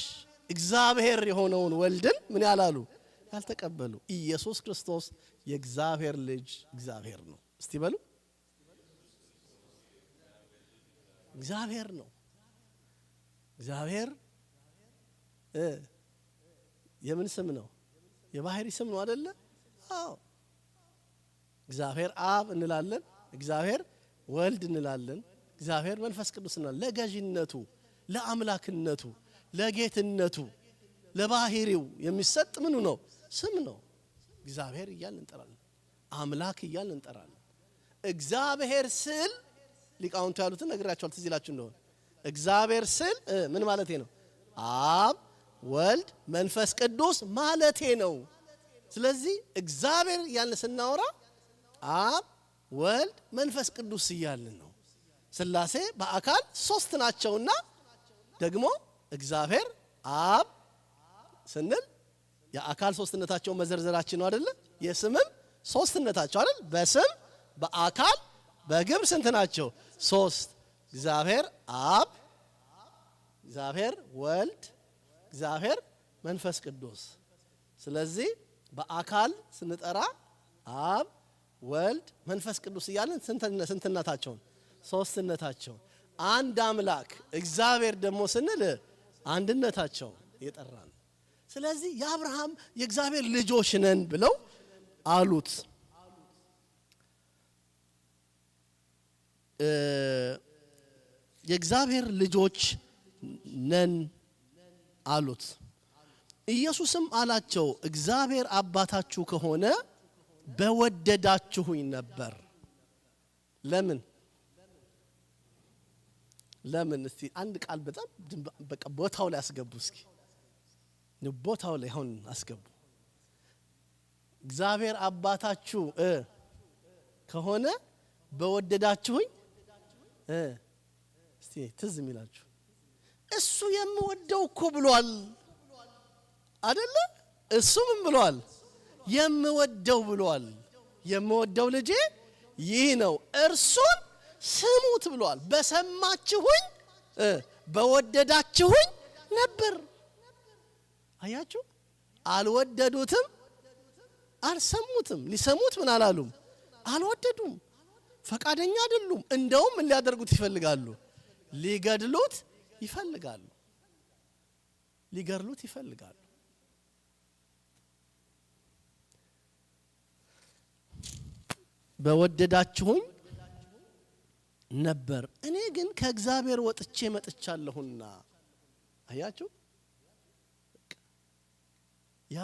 እግዚአብሔር የሆነውን ወልድን ምን ያላሉ ያልተቀበሉ። ኢየሱስ ክርስቶስ የእግዚአብሔር ልጅ እግዚአብሔር ነው። እስቲ በሉ እግዚአብሔር ነው። እግዚአብሔር የምን ስም ነው? የባህሪ ስም ነው አይደለ? አዎ። እግዚአብሔር አብ እንላለን፣ እግዚአብሔር ወልድ እንላለን፣ እግዚአብሔር መንፈስ ቅዱስ እንላለን። ለገዥነቱ፣ ለአምላክነቱ፣ ለጌትነቱ፣ ለባህሪው የሚሰጥ ምኑ ነው? ስም ነው። እግዚአብሔር እያልን እንጠራለን፣ አምላክ እያልን እንጠራለን። እግዚአብሔር ስል ሊቃውንቱ ያሉትን ነግራቸዋል። ትዝ ይላችሁ እንደሆነ እግዚአብሔር ስል ምን ማለቴ ነው? አብ ወልድ መንፈስ ቅዱስ ማለቴ ነው። ስለዚህ እግዚአብሔር እያልን ስናወራ አብ ወልድ መንፈስ ቅዱስ እያልን ነው። ሥላሴ በአካል ሶስት ናቸውና ደግሞ እግዚአብሔር አብ ስንል የአካል ሶስትነታቸው መዘርዘራችን ነው አይደለ? የስምም ሶስትነታቸው አይደል? በስም በአካል በግብር ስንት ናቸው? ሶስት። እግዚአብሔር አብ እግዚአብሔር ወልድ፣ እግዚአብሔር መንፈስ ቅዱስ። ስለዚህ በአካል ስንጠራ አብ ወልድ መንፈስ ቅዱስ እያልን ስንትነታቸውን ሶስትነታቸውን አንድ አምላክ እግዚአብሔር ደግሞ ስንል አንድነታቸው የጠራን። ስለዚህ የአብርሃም የእግዚአብሔር ልጆች ነን ብለው አሉት። የእግዚአብሔር ልጆች ነን አሉት። ኢየሱስም አላቸው እግዚአብሔር አባታችሁ ከሆነ በወደዳችሁኝ ነበር። ለምን እስቲ አንድ ቃል በጣም በቃ ቦታው ላይ አስገቡ። እስኪ ቦታው ላይ አሁን አስገቡ። እግዚአብሔር አባታችሁ ከሆነ በወደዳችሁኝ እስቲ ትዝ የሚላችሁ እሱ የምወደው እኮ ብሏል አይደለ? እሱ ምን ብሏል? የምወደው ብሏል። የምወደው ልጄ ይህ ነው እርሱን ስሙት ብሏል። በሰማችሁኝ በወደዳችሁኝ ነበር። አያችሁ፣ አልወደዱትም፣ አልሰሙትም። ሊሰሙት ምን አላሉም? አልወደዱም፣ ፈቃደኛ አይደሉም። እንደውም ምን ሊያደርጉት ይፈልጋሉ? ሊገድሉት ይፈልጋሉ። ሊገድሉት ይፈልጋሉ። በወደዳችሁኝ ነበር፣ እኔ ግን ከእግዚአብሔር ወጥቼ መጥቻለሁና። አያችሁ፣ ያ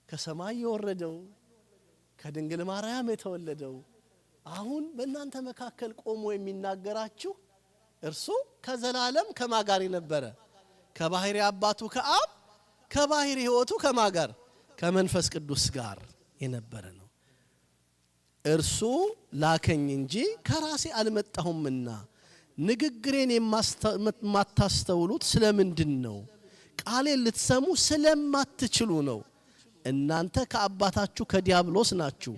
ከሰማይ የወረደው ከድንግል ማርያም የተወለደው አሁን በእናንተ መካከል ቆሞ የሚናገራችሁ እርሱ ከዘላለም ከማጋር ነበረ፣ ከባህሪ አባቱ ከአብ ከባህሪ ሕይወቱ ከማጋር ከመንፈስ ቅዱስ ጋር የነበረ ነው። እርሱ ላከኝ እንጂ ከራሴ አልመጣሁምና ንግግሬን የማታስተውሉት ስለምንድን ነው? ቃሌን ልትሰሙ ስለማትችሉ ነው። እናንተ ከአባታችሁ ከዲያብሎስ ናችሁ፣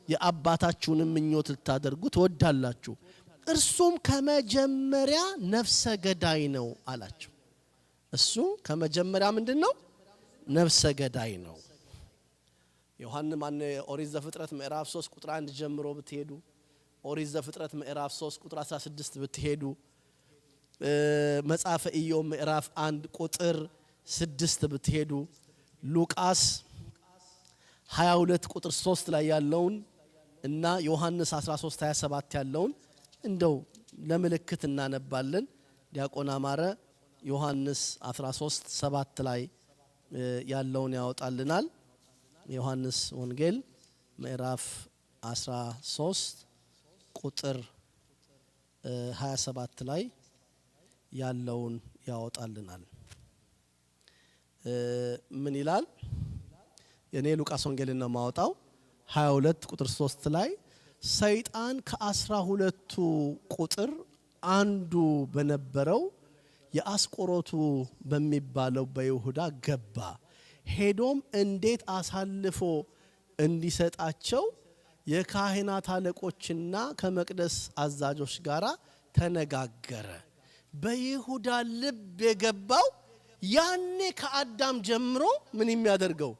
የአባታችሁንም ምኞት ልታደርጉ ትወዳላችሁ። እርሱም ከመጀመሪያ ነፍሰ ገዳይ ነው አላቸው። እሱ ከመጀመሪያ ምንድን ነው? ነፍሰ ገዳይ ነው። ኦሪት ዘፍጥረት ምዕራፍ 3 ቁጥር 1 ጀምሮ ብትሄዱ፣ ኦሪት ዘፍጥረት ምዕራፍ 3 ቁጥር 16 ብትሄዱ፣ መጽሐፈ ኢዮብ ምዕራፍ 1 ቁጥር 6 ብትሄዱ፣ ሉቃስ 22 ቁጥር 3 ላይ ያለውን እና ዮሐንስ 13 27 ያለውን እንደው ለምልክት እናነባለን። ዲያቆን አማረ ዮሐንስ 13 7 ላይ ያለውን ያወጣልናል። ዮሐንስ ወንጌል ምዕራፍ 13 ቁጥር 27 ላይ ያለውን ያወጣልናል። ምን ይላል? የኔ ሉቃስ ወንጌል ነው ማውጣው። 22 ቁጥር 3 ላይ ሰይጣን ከ12ቱ ቁጥር አንዱ በነበረው የአስቆሮቱ በሚባለው በይሁዳ ገባ። ሄዶም እንዴት አሳልፎ እንዲሰጣቸው የካህናት አለቆችና ከመቅደስ አዛዦች ጋር ተነጋገረ። በይሁዳ ልብ የገባው ያኔ ከአዳም ጀምሮ ምን የሚያደርገው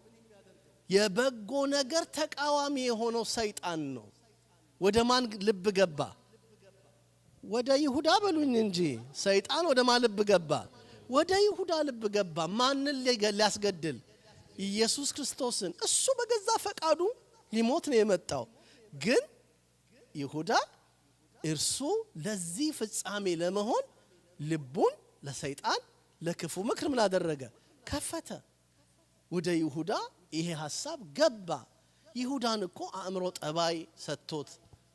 የበጎ ነገር ተቃዋሚ የሆነው ሰይጣን ነው። ወደ ማን ልብ ገባ? ወደ ይሁዳ በሉኝ እንጂ ሰይጣን ወደ ማን ልብ ገባ? ወደ ይሁዳ ልብ ገባ። ማንን ሊያስገድል? ኢየሱስ ክርስቶስን። እሱ በገዛ ፈቃዱ ሊሞት ነው የመጣው። ግን ይሁዳ እርሱ ለዚህ ፍጻሜ ለመሆን ልቡን ለሰይጣን ለክፉ ምክር ምን አደረገ? ከፈተ። ወደ ይሁዳ ይሄ ሐሳብ ገባ። ይሁዳን እኮ አእምሮ ጠባይ ሰጥቶት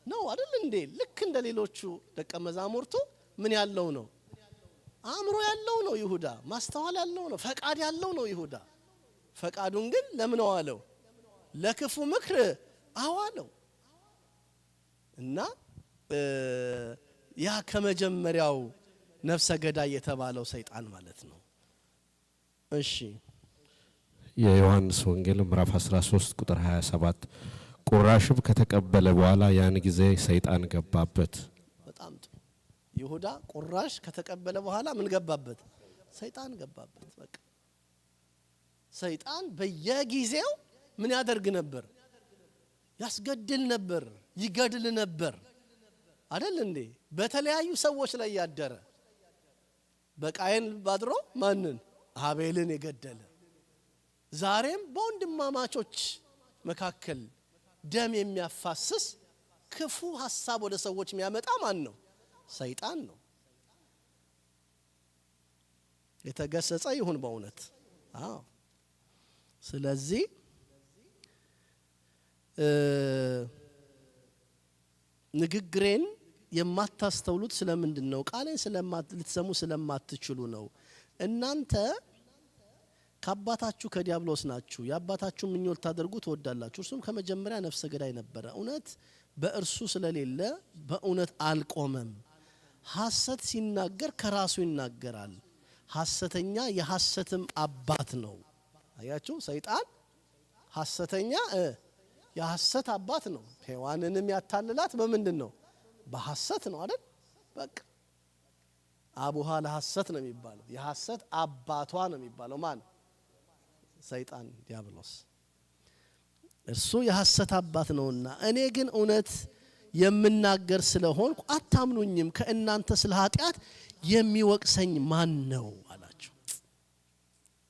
ነው አይደል እንዴ? ልክ እንደ ሌሎቹ ደቀ መዛሙርቱ ምን ያለው ነው? አእምሮ ያለው ነው ይሁዳ። ማስተዋል ያለው ነው። ፈቃድ ያለው ነው ይሁዳ። ፈቃዱን ግን ለምን አዋለው? ለክፉ ምክር አዋለው። እና ያ ከመጀመሪያው ነፍሰ ገዳይ የተባለው ሰይጣን ማለት ነው። እሺ የዮሐንስ ወንጌል ምዕራፍ 13 ቁጥር 27 ቁራሽም ከተቀበለ በኋላ ያን ጊዜ ሰይጣን ገባበት። በጣም ጥሩ። ይሁዳ ቁራሽ ከተቀበለ በኋላ ምን ገባበት? ሰይጣን ገባበት። በቃ ሰይጣን በየጊዜው ምን ያደርግ ነበር? ያስገድል ነበር፣ ይገድል ነበር አይደል እንዴ? በተለያዩ ሰዎች ላይ ያደረ በቃየን ባድሮ ማንን? አቤልን የገደለ። ዛሬም በወንድማማቾች መካከል ደም የሚያፋስስ ክፉ ሐሳብ ወደ ሰዎች የሚያመጣ ማን ነው? ሰይጣን ነው። የተገሰጸ ይሁን በእውነት። አዎ። ስለዚህ ንግግሬን የማታስተውሉት ስለምንድን ነው? ቃሌን ልትሰሙ ስለማትችሉ ነው። እናንተ ከአባታችሁ ከዲያብሎስ ናችሁ፣ የአባታችሁ ምኞት ታደርጉ ትወዳላችሁ። እርሱም ከመጀመሪያ ነፍሰ ገዳይ ነበረ፣ እውነት በእርሱ ስለሌለ በእውነት አልቆመም። ሐሰት ሲናገር ከራሱ ይናገራል፣ ሐሰተኛ የሐሰትም አባት ነው። አያችሁ፣ ሰይጣን ሐሰተኛ የሐሰት አባት ነው። ሔዋንንም ያታልላት በምንድን ነው? በሐሰት ነው አይደል? በቃ አቡሃ ለሐሰት ነው የሚባለው። የሐሰት አባቷ ነው የሚባለው ማን? ሰይጣን ዲያብሎስ። እርሱ የሐሰት አባት ነውና እኔ ግን እውነት የምናገር ስለሆንኩ አታምኑኝም። ከእናንተ ስለ ኃጢአት የሚወቅሰኝ ማን ነው አላቸው።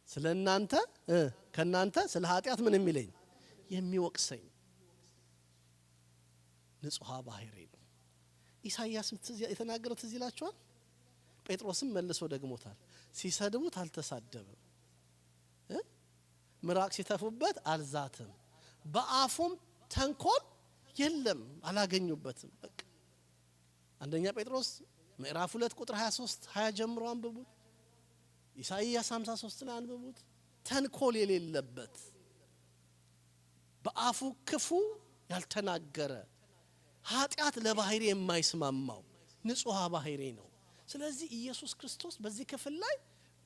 ስለ እናንተ ከእናንተ ስለ ኃጢአት ምን የሚለኝ የሚወቅሰኝ ንጹሐ ባህሪ ነው። ኢሳይያስ የተናገረው ትዝ ይላችኋል። ጴጥሮስም መልሶ ደግሞታል። ሲሰድቡት አልተሳደበም፣ ምራቅ ሲተፉበት አልዛተም፣ በአፉም ተንኮል የለም አላገኙበትም። በቃ አንደኛ ጴጥሮስ ምዕራፍ 2 ቁጥር 23 20 ጀምሮ አንብቡት። ኢሳይያስ 53 ላይ አንብቡት። ተንኮል የሌለበት በአፉ ክፉ ያልተናገረ ኃጢአት ለባህሪ የማይስማማው ንጹሐ ባህሪ ነው። ስለዚህ ኢየሱስ ክርስቶስ በዚህ ክፍል ላይ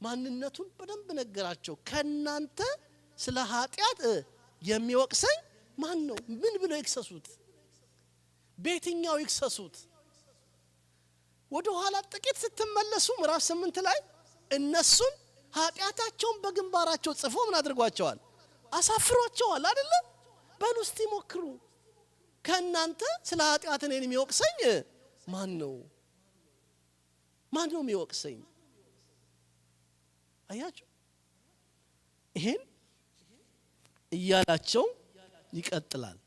ማንነቱን በደንብ ነገራቸው። ከናንተ ስለ ኃጢአት የሚወቅሰኝ ማን ነው? ምን ብለው ይክሰሱት? በየትኛው ይክሰሱት? ወደ ኋላ ጥቂት ስትመለሱ ምዕራፍ 8 ላይ እነሱን ኃጢአታቸውን በግንባራቸው ጽፎ ምን አድርጓቸዋል? አሳፍሯቸዋል አይደለ? በሉ እስቲ ሞክሩ። ከናንተ ስለ ኃጢአት እኔን የሚወቅሰኝ ማን ነው? ማን ነው የሚወቅሰኝ? አያችሁ፣ ይሄን እያላቸው ይቀጥላል።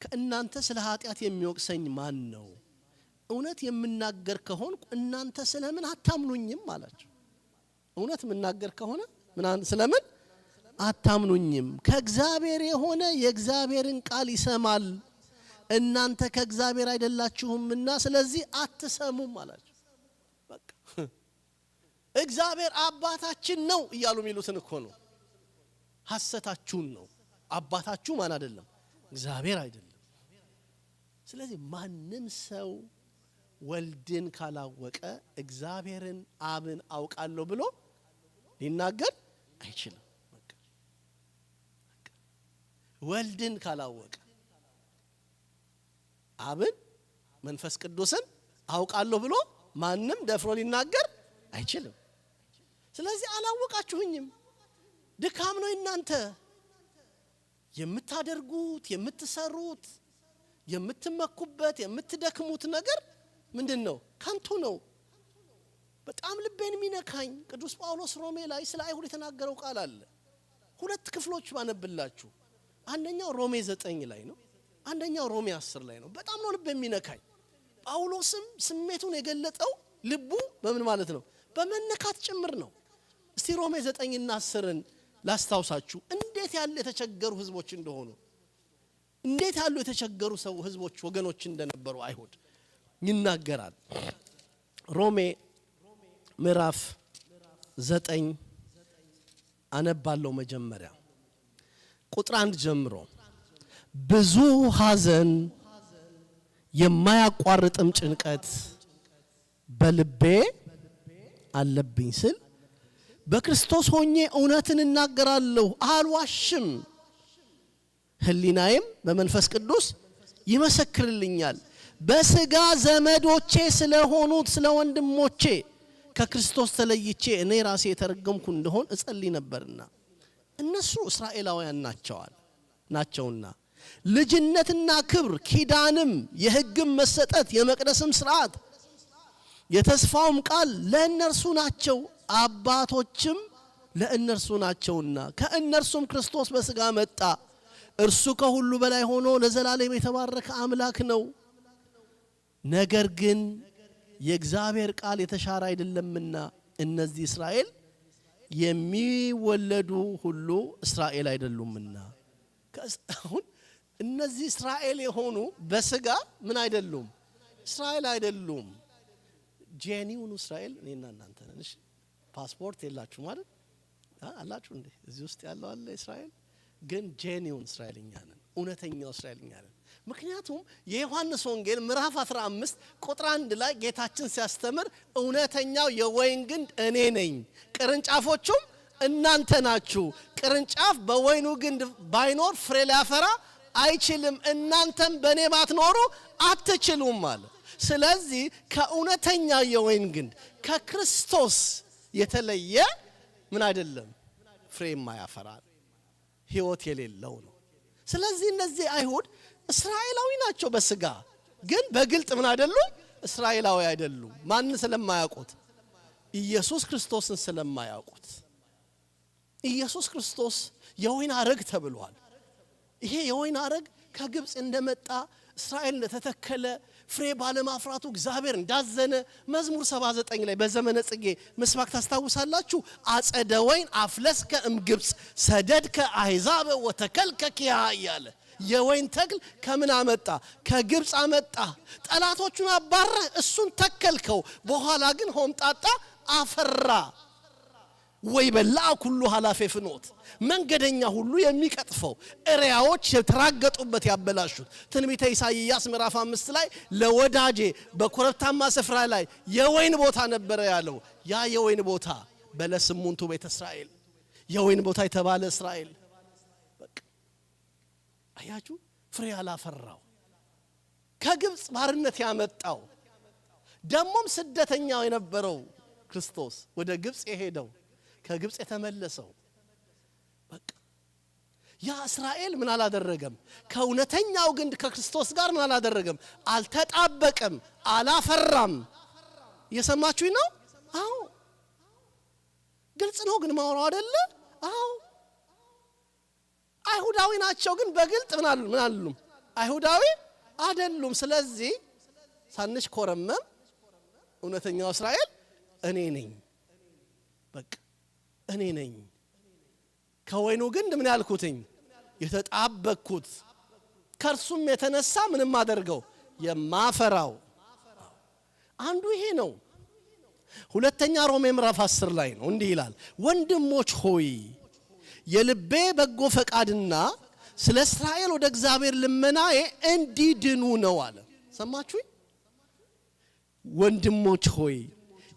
ከእናንተ ስለ ኃጢአት የሚወቅሰኝ ማን ነው? እውነት የምናገር ከሆንኩ እናንተ ስለምን አታምኑኝም አላቸው። እውነት የምናገር ከሆነ ስለምን አታምኑኝም? ከእግዚአብሔር የሆነ የእግዚአብሔርን ቃል ይሰማል፣ እናንተ ከእግዚአብሔር አይደላችሁምና ስለዚህ አትሰሙም አላቸው። በቃ እግዚአብሔር አባታችን ነው እያሉ የሚሉትን እኮ ነው። ሐሰታችሁን ነው። አባታችሁ ማን አይደለም? እግዚአብሔር አይደለም። ስለዚህ ማንም ሰው ወልድን ካላወቀ እግዚአብሔርን አብን አውቃለሁ ብሎ ሊናገር አይችልም። ወልድን ካላወቀ አብን መንፈስ ቅዱስን አውቃለሁ ብሎ ማንም ደፍሮ ሊናገር አይችልም። ስለዚህ አላወቃችሁኝም። ድካም ነው እናንተ የምታደርጉት፣ የምትሰሩት፣ የምትመኩበት፣ የምትደክሙት ነገር ምንድነው? ከንቱ ነው። በጣም ልቤን የሚነካኝ ቅዱስ ጳውሎስ ሮሜ ላይ ስለ አይሁድ የተናገረው ቃል አለ። 2 ክፍሎች ባነብላችሁ። አንደኛው ሮሜ 9 ላይ ነው፣ አንደኛው ሮሜ 10 ላይ ነው። በጣም ነው ልብ የሚነካኝ። ጳውሎስም ስሜቱን የገለጠው ልቡ በምን ማለት ነው? በመነካት ጭምር ነው። እስቲ ሮሜ 9 እና 10ን ላስታውሳችሁ። እንዴት ያለ የተቸገሩ ህዝቦች እንደሆኑ፣ እንዴት ያሉ የተቸገሩ ህዝቦች ወገኖች እንደነበሩ አይሁድ ይናገራል። ሮሜ ምዕራፍ 9 አነባለሁ። መጀመሪያ ቁጥር 1 ጀምሮ ብዙ ሐዘን የማያቋርጥም ጭንቀት በልቤ አለብኝ ስል በክርስቶስ ሆኜ እውነትን እናገራለሁ፣ አልዋሽም። ህሊናዬም በመንፈስ ቅዱስ ይመሰክርልኛል። በስጋ ዘመዶቼ ስለሆኑት ስለ ወንድሞቼ ከክርስቶስ ተለይቼ እኔ ራሴ የተረገምኩ እንደሆን እጸልይ ነበርና እነሱ እስራኤላውያን ናቸውና ልጅነትና ክብር ኪዳንም የሕግም መሰጠት የመቅደስም ሥርዓት የተስፋውም ቃል ለእነርሱ ናቸው፣ አባቶችም ለእነርሱ ናቸውና ከእነርሱም ክርስቶስ በስጋ መጣ። እርሱ ከሁሉ በላይ ሆኖ ለዘላለም የተባረከ አምላክ ነው። ነገር ግን የእግዚአብሔር ቃል የተሻረ አይደለምና እነዚህ እስራኤል የሚወለዱ ሁሉ እስራኤል አይደሉምና። አሁን እነዚህ እስራኤል የሆኑ በስጋ ምን አይደሉም? እስራኤል አይደሉም። ጄኒውን እስራኤል እኔና እናንተ ነን። እሺ ፓስፖርት የላችሁ ማለት አላችሁ እንዴ? እዚህ ውስጥ ያለው አለ እስራኤል። ግን ጄኒውን እስራኤልኛ ነን፣ እውነተኛው እስራኤልኛ ነን። ምክንያቱም የዮሐንስ ወንጌል ምዕራፍ 15 ቁጥር 1 ላይ ጌታችን ሲያስተምር እውነተኛው የወይን ግንድ እኔ ነኝ፣ ቅርንጫፎቹም እናንተ ናችሁ። ቅርንጫፍ በወይኑ ግንድ ባይኖር ፍሬ ሊያፈራ አይችልም፣ እናንተም በእኔ ባትኖሩ አትችሉም አለ። ስለዚህ ከእውነተኛው የወይን ግንድ ከክርስቶስ የተለየ ምን አይደለም፣ ፍሬ የማያፈራ ሕይወት የሌለው ነው። ስለዚህ እነዚህ አይሁድ እስራኤላዊ ናቸው በስጋ ግን በግልጥ ምን አይደሉም? እስራኤላዊ አይደሉም። ማንን ስለማያውቁት? ኢየሱስ ክርስቶስን ስለማያውቁት። ኢየሱስ ክርስቶስ የወይን አረግ ተብሏል። ይሄ የወይን አረግ ከግብፅ እንደመጣ እስራኤል እንደተተከለ ፍሬ ባለማፍራቱ እግዚአብሔር እንዳዘነ መዝሙር 79 ላይ በዘመነ ጽጌ ምስባክ ታስታውሳላችሁ። አጸደ ወይን አፍለስከ እምግብፅ ሰደድከ አሕዛብ ወተከልከ ኪያ እያለ የወይን ተክል ከምን አመጣ? ከግብፅ አመጣ። ጠላቶቹን አባረህ እሱን ተከልከው። በኋላ ግን ሆምጣጣ አፈራ። ወይ በላ ኩሉ ኃላፊ ፍኖት መንገደኛ ሁሉ የሚቀጥፈው እሪያዎች የተራገጡበት ያበላሹት። ትንቢተ ኢሳይያስ ምዕራፍ 5 ላይ ለወዳጄ በኮረብታማ ስፍራ ላይ የወይን ቦታ ነበረ ያለው። ያ የወይን ቦታ በለስሙንቱ ቤተ እስራኤል የወይን ቦታ የተባለ እስራኤል በቃ አያችሁ፣ ፍሬ ያላፈራው ከግብፅ ባርነት ያመጣው ደሞም ስደተኛው የነበረው ክርስቶስ ወደ ግብፅ የሄደው ከግብፅ የተመለሰው በቃ ያ እስራኤል ምን አላደረገም? ከእውነተኛው ግንድ ከክርስቶስ ጋር ምን አላደረገም? አልተጣበቀም፣ አላፈራም። እየሰማችሁኝ ነው? አዎ ግልጽ ነው ግን ማውራው አይደለ? አዎ አይሁዳዊ ናቸው ግን በግልጥ ምን አሉም? አይሁዳዊ አይደሉም። ስለዚህ ሳንሽ ኮረመም እውነተኛው እስራኤል እኔ ነኝ፣ በቃ እኔ ነኝ። ከወይኑ ግንድ ምን ያልኩትኝ የተጣበቅኩት ከርሱም የተነሳ ምንም አደርገው የማፈራው አንዱ ይሄ ነው። ሁለተኛ ሮሜ ምዕራፍ 10 ላይ ነው እንዲህ ይላል፣ ወንድሞች ሆይ የልቤ በጎ ፈቃድና ስለ እስራኤል ወደ እግዚአብሔር ልመናዬ እንዲድኑ ነው አለ። ሰማችሁኝ? ወንድሞች ሆይ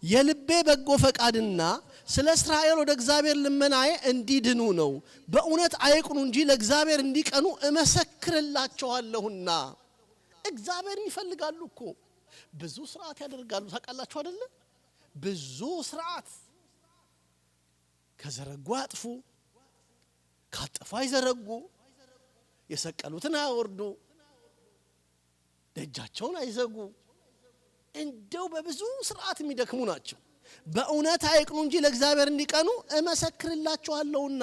የልቤ በጎ ፈቃድና ስለ እስራኤል ወደ እግዚአብሔር ልመናዬ እንዲድኑ ነው። በእውነት አይቅኑ እንጂ ለእግዚአብሔር እንዲቀኑ እመሰክርላቸዋለሁና። እግዚአብሔርን ይፈልጋሉ እኮ ብዙ ስርዓት ያደርጋሉ። ታውቃላችሁ አይደለ? ብዙ ስርዓት ከዘረጉ ያጥፉ፣ ካጠፉ አይዘረጉ፣ የሰቀሉትን አያወርዱ፣ ደጃቸውን አይዘጉ። እንደው በብዙ ስርዓት የሚደክሙ ናቸው። በእውነት አይቅኑ እንጂ ለእግዚአብሔር እንዲቀኑ እመሰክርላቸዋለሁና።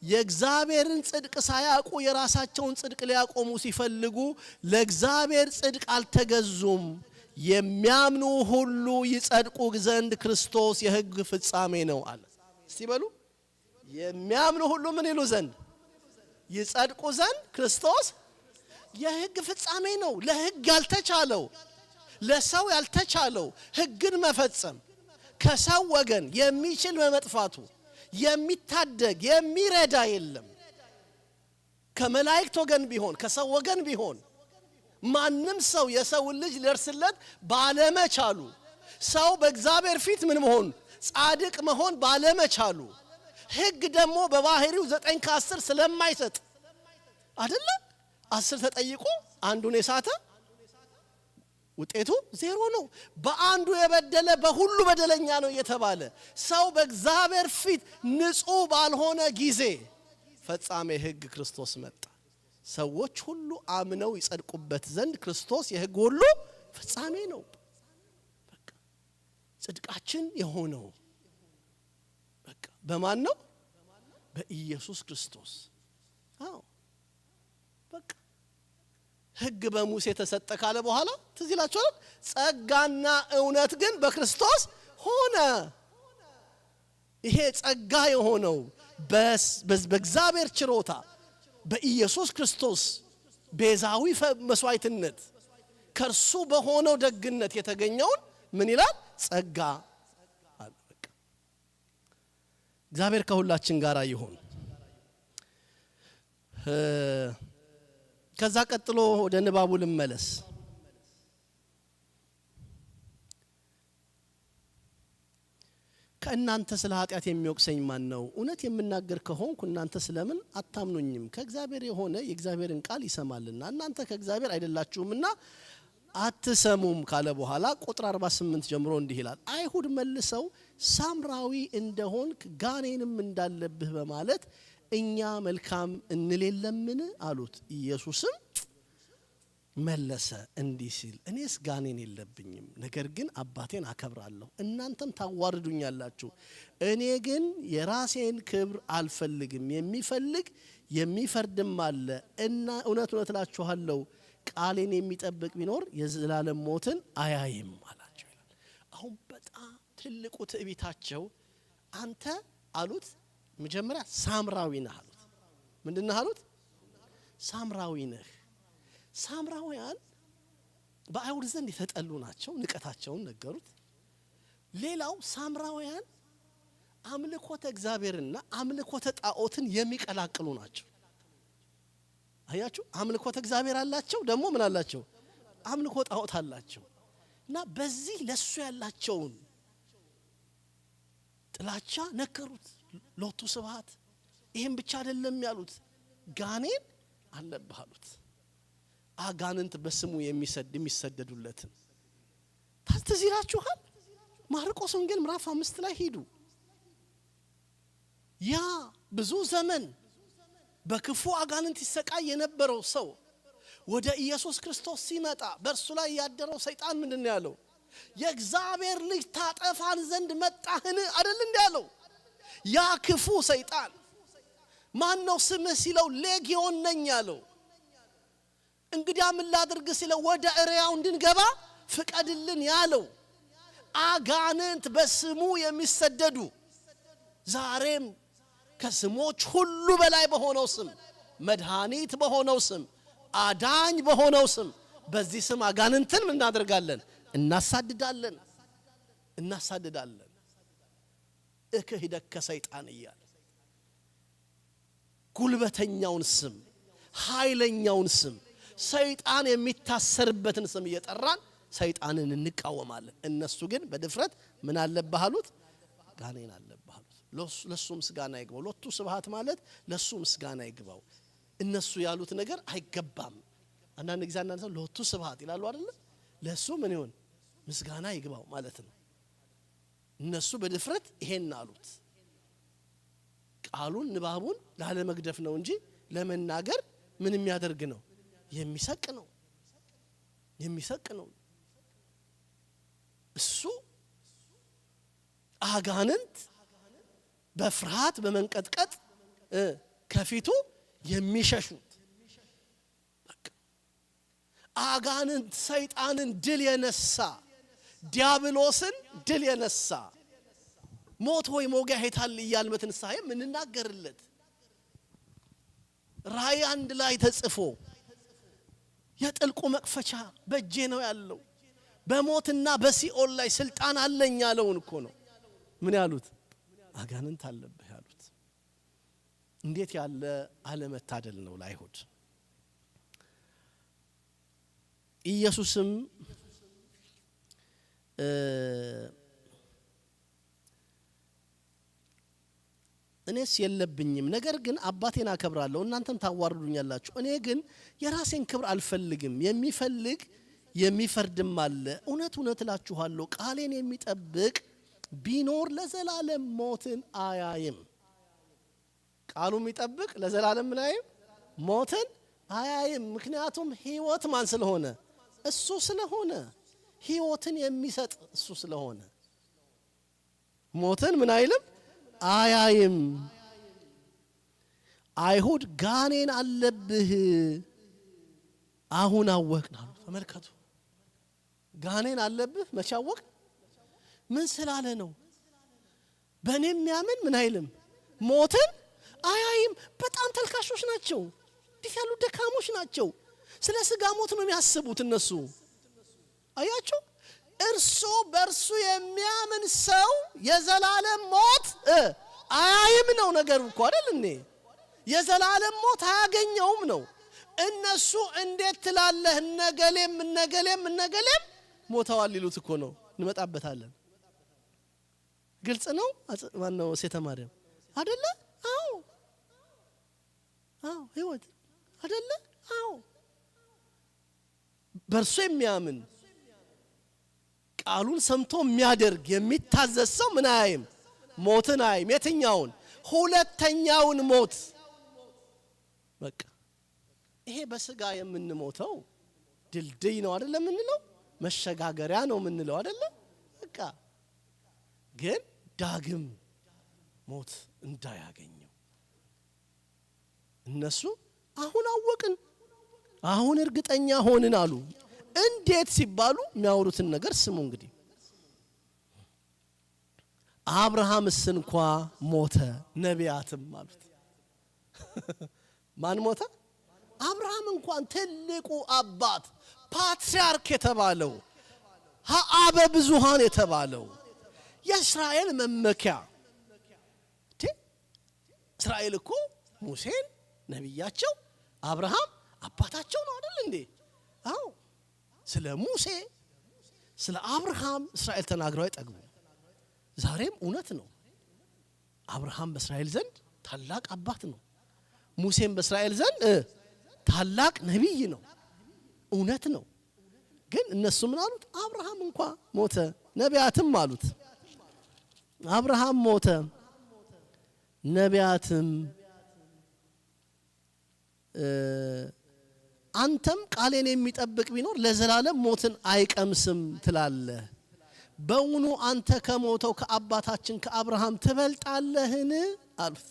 የእግዚአብሔርን ጽድቅ ሳያውቁ የራሳቸውን ጽድቅ ሊያቆሙ ሲፈልጉ ለእግዚአብሔር ጽድቅ አልተገዙም። የሚያምኑ ሁሉ ይጸድቁ ዘንድ ክርስቶስ የሕግ ፍጻሜ ነው አለ። እስቲ በሉ የሚያምኑ ሁሉ ምን ይሉ ዘንድ? ይጸድቁ ዘንድ ክርስቶስ የሕግ ፍጻሜ ነው። ለሕግ ያልተቻለው ለሰው ያልተቻለው ሕግን መፈጸም ከሰው ወገን የሚችል በመጥፋቱ የሚታደግ የሚረዳ የለም። ከመላእክት ወገን ቢሆን ከሰው ወገን ቢሆን ማንም ሰው የሰው ልጅ ሊደርስለት ባለመቻሉ ሰው በእግዚአብሔር ፊት ምን መሆን ጻድቅ መሆን ባለመቻሉ ሕግ ደግሞ በባህሪው 9 ከ10 ስለማይሰጥ አይደለ? 10 ተጠይቆ አንዱን የሳተ ውጤቱ 0 ነው። በአንዱ የበደለ በሁሉ በደለኛ ነው የተባለ ሰው በእግዚአብሔር ፊት ንጹህ ባልሆነ ጊዜ ፈጻሜ ሕግ ክርስቶስ መጣ። ሰዎች ሁሉ አምነው ይጸድቁበት ዘንድ ክርስቶስ የሕግ ሁሉ ፍጻሜ ነው። በቃ ጽድቃችን የሆነው በቃ በማን ነው? በኢየሱስ ክርስቶስ። አዎ በቃ ሕግ በሙሴ ተሰጠ ካለ በኋላ ትዝ ይላችኋል። ጸጋና እውነት ግን በክርስቶስ ሆነ። ይሄ ጸጋ የሆነው በእግዚአብሔር ችሮታ በኢየሱስ ክርስቶስ ቤዛዊ መስዋዕትነት ከርሱ በሆነው ደግነት የተገኘውን ምን ይላል? ጸጋ አለ። በቃ እግዚአብሔር ከሁላችን ጋር ይሁን። ከዛ ቀጥሎ ወደ ንባቡ ልመለስ። ከእናንተ ስለ ኃጢአት የሚወቅሰኝ ማን ነው? እውነት የምናገር ከሆንኩ እናንተ ስለምን አታምኑኝም? ከእግዚአብሔር የሆነ የእግዚአብሔርን ቃል ይሰማልና እናንተ ከእግዚአብሔር አይደላችሁምና አትሰሙም ካለ በኋላ ቁጥር 48 ጀምሮ እንዲህ ይላል። አይሁድ መልሰው ሳምራዊ እንደሆንክ ጋኔንም እንዳለብህ በማለት እኛ መልካም እንል የለምን አሉት። ኢየሱስም መለሰ እንዲህ ሲል እኔስ ጋኔን የለብኝም፣ ነገር ግን አባቴን አከብራለሁ፣ እናንተም ታዋርዱኛላችሁ። እኔ ግን የራሴን ክብር አልፈልግም፣ የሚፈልግ የሚፈርድም አለ እና እውነት እውነት እላችኋለሁ ቃሌን የሚጠብቅ ቢኖር የዘላለም ሞትን አያይም አላቸው ይላል። አሁን በጣም ትልቁ ትዕቢታቸው አንተ አሉት መጀመሪያ ሳምራዊ ነህ አሉት። ምንድነህ አሉት? ሳምራዊ ነህ። ሳምራውያን በአይሁድ ዘንድ የተጠሉ ናቸው። ንቀታቸውን ነገሩት። ሌላው ሳምራውያን አምልኮተ እግዚአብሔርና አምልኮተ ጣዖትን የሚቀላቅሉ ናቸው። አያችሁ፣ አምልኮተ እግዚአብሔር አላቸው፣ ደግሞ ምን አላቸው? አምልኮ ጣዖት አላቸው። እና በዚህ ለሱ ያላቸውን ጥላቻ ነገሩት። ሎቱ ስብሐት። ይሄን ብቻ አይደለም ያሉት፣ ጋኔን አለብህ አሉት። አጋንንት በስሙ የሚሰደዱለትን ታዝዝ ይላችኋል። ማርቆስ ወንጌል ምዕራፍ 5 ላይ ሂዱ። ያ ብዙ ዘመን በክፉ አጋንንት ይሰቃይ የነበረው ሰው ወደ ኢየሱስ ክርስቶስ ሲመጣ በእርሱ ላይ ያደረው ሰይጣን ምንድን ነው ያለው? የእግዚአብሔር ልጅ ታጠፋን ዘንድ መጣህን አይደል እንዴ ያለው? ያ ክፉ ሰይጣን ማን ነው ስምህ ሲለው ሌጊዮን ነኝ ያለው። እንግዲህ ምን ላድርግ ሲለው ወደ እሪያው እንድንገባ ፍቀድልን ያለው። አጋንንት በስሙ የሚሰደዱ ዛሬም ከስሞች ሁሉ በላይ በሆነው ስም፣ መድኃኒት በሆነው ስም፣ አዳኝ በሆነው ስም በዚህ ስም አጋንንትን ምን እናደርጋለን? እናሳድዳለን። እክህደከ ሰይጣን እያለ ጉልበተኛውን ስም፣ ኃይለኛውን ስም፣ ሰይጣን የሚታሰርበትን ስም እየጠራን ሰይጣንን እንቃወማለን። እነሱ ግን በድፍረት ምን አለብህ አሉት? ጋኔን አለብህ አሉት። ለሱ ምስጋና ይግባው። ሎቱ ስብሐት ማለት ለሱ ምስጋና ይግባው። እነሱ ያሉት ነገር አይገባም። አንዳንድ ጊዜ አንዳንድ ሰው ሎቱ ስብሐት ይላሉ አይደል? ለሱ ምን ይሁን ምስጋና ይግባው ማለት ነው። እነሱ በድፍረት ይሄን አሉት። ቃሉን ንባቡን ላለመግደፍ ነው እንጂ ለመናገር ምን የሚያደርግ ነው? የሚሰቅ ነው። እሱ አጋንንት በፍርሃት በመንቀጥቀጥ ከፊቱ የሚሸሹት በቃ አጋንንት ሰይጣንን ድል የነሳ ዲያብሎስን ድል የነሳ ሞት ሆይ ሞጊያ ሄታል እያልን በትንሳኤ ምንናገርለት ራእይ 1 ላይ ተጽፎ የጥልቁ መክፈቻ በእጄ ነው ያለው በሞትና በሲኦል ላይ ስልጣን አለኝ ያለውን እኮ ነው ምን ያሉት? አጋንንት አለብህ ያሉት። እንዴት ያለ አለመታደል ነው ለአይሁድ። ኢየሱስም እኔስ የለብኝም፣ ነገር ግን አባቴን አከብራለሁ፣ እናንተም ታዋርዱኛላችሁ። እኔ ግን የራሴን ክብር አልፈልግም፣ የሚፈልግ የሚፈርድም አለ። እውነት እውነት እላችኋለሁ ቃሌን የሚጠብቅ ቢኖር ለዘላለም ሞትን አያይም። ቃሉን የሚጠብቅ ለዘላለም ምን አይም? ሞትን አያይም። ምክንያቱም ሕይወት ማን ስለሆነ? እሱ ስለሆነ። ሕይወትን የሚሰጥ እሱ ስለሆነ ሞትን ምን አይልም? አያይም። አይሁድ ጋኔን አለብህ አሁን አወቅን አሉ። ተመልከቱ፣ ጋኔን አለብህ መቼ አወቅን? ምን ስላለ ነው? በእኔ የሚያምን ምን አይልም? ሞትን አያይም። በጣም ተልካሾች ናቸው። እንዲህ ያሉ ደካሞች ናቸው። ስለ ስጋ ሞት ነው የሚያስቡት እነሱ። አያችሁ፣ እርሱ በእርሱ የሚያምን ሰው የዘላለም ሞት አያይም ነው ነገሩ እኮ አይደል እንዴ? የዘላለም ሞት አያገኘውም ነው። እነሱ እንዴት ትላለህ እነገሌም ሞተዋል ሊሉት እኮ ነው። እንመጣበታለን። ግልጽ ነው። ማን ነው? ሴተ ማርያም አይደለ? አዎ ሕይወት አይደለ? አዎ በእርሱ የሚያምን ቃሉን ሰምቶ የሚያደርግ የሚታዘዝ ሰው ምን አያይም? ሞትን አያይም። የትኛውን? ሁለተኛውን ሞት። በቃ ይሄ በስጋ የምንሞተው ድልድይ ነው አይደለ የምንለው? መሸጋገሪያ ነው የምንለው አይደለ? በቃ ግን ዳግም ሞት እንዳያገኘው እነሱ አሁን አወቅን፣ አሁን እርግጠኛ ሆንን አሉ። እንዴት ሲባሉ የሚያወሩትን ነገር ስሙ። እንግዲህ አብርሃምስ እንኳ ሞተ ነቢያትም አሉት። ማን ሞተ? አብርሃም እንኳን ትልቁ አባት ፓትርያርክ የተባለው አበ ብዙሃን የተባለው የእስራኤል መመኪያ። እስራኤል እኮ ሙሴን ነቢያቸው፣ አብርሃም አባታቸው ነው አይደል እንዴ? አዎ ስለ ሙሴ ስለ አብርሃም እስራኤል ተናግረው አይጠግቡ። ዛሬም እውነት ነው። አብርሃም በእስራኤል ዘንድ ታላቅ አባት ነው። ሙሴም በእስራኤል ዘንድ ታላቅ ነቢይ ነው። እውነት ነው። ግን እነሱ ምን አሉት? አብርሃም እንኳ ሞተ ነቢያትም አሉት። አብርሃም ሞተ ነቢያትም አንተም ቃሌን የሚጠብቅ ቢኖር ለዘላለም ሞትን አይቀምስም ትላለህ። በውኑ አንተ ከሞተው ከአባታችን ከአብርሃም ትበልጣለህን አሉት።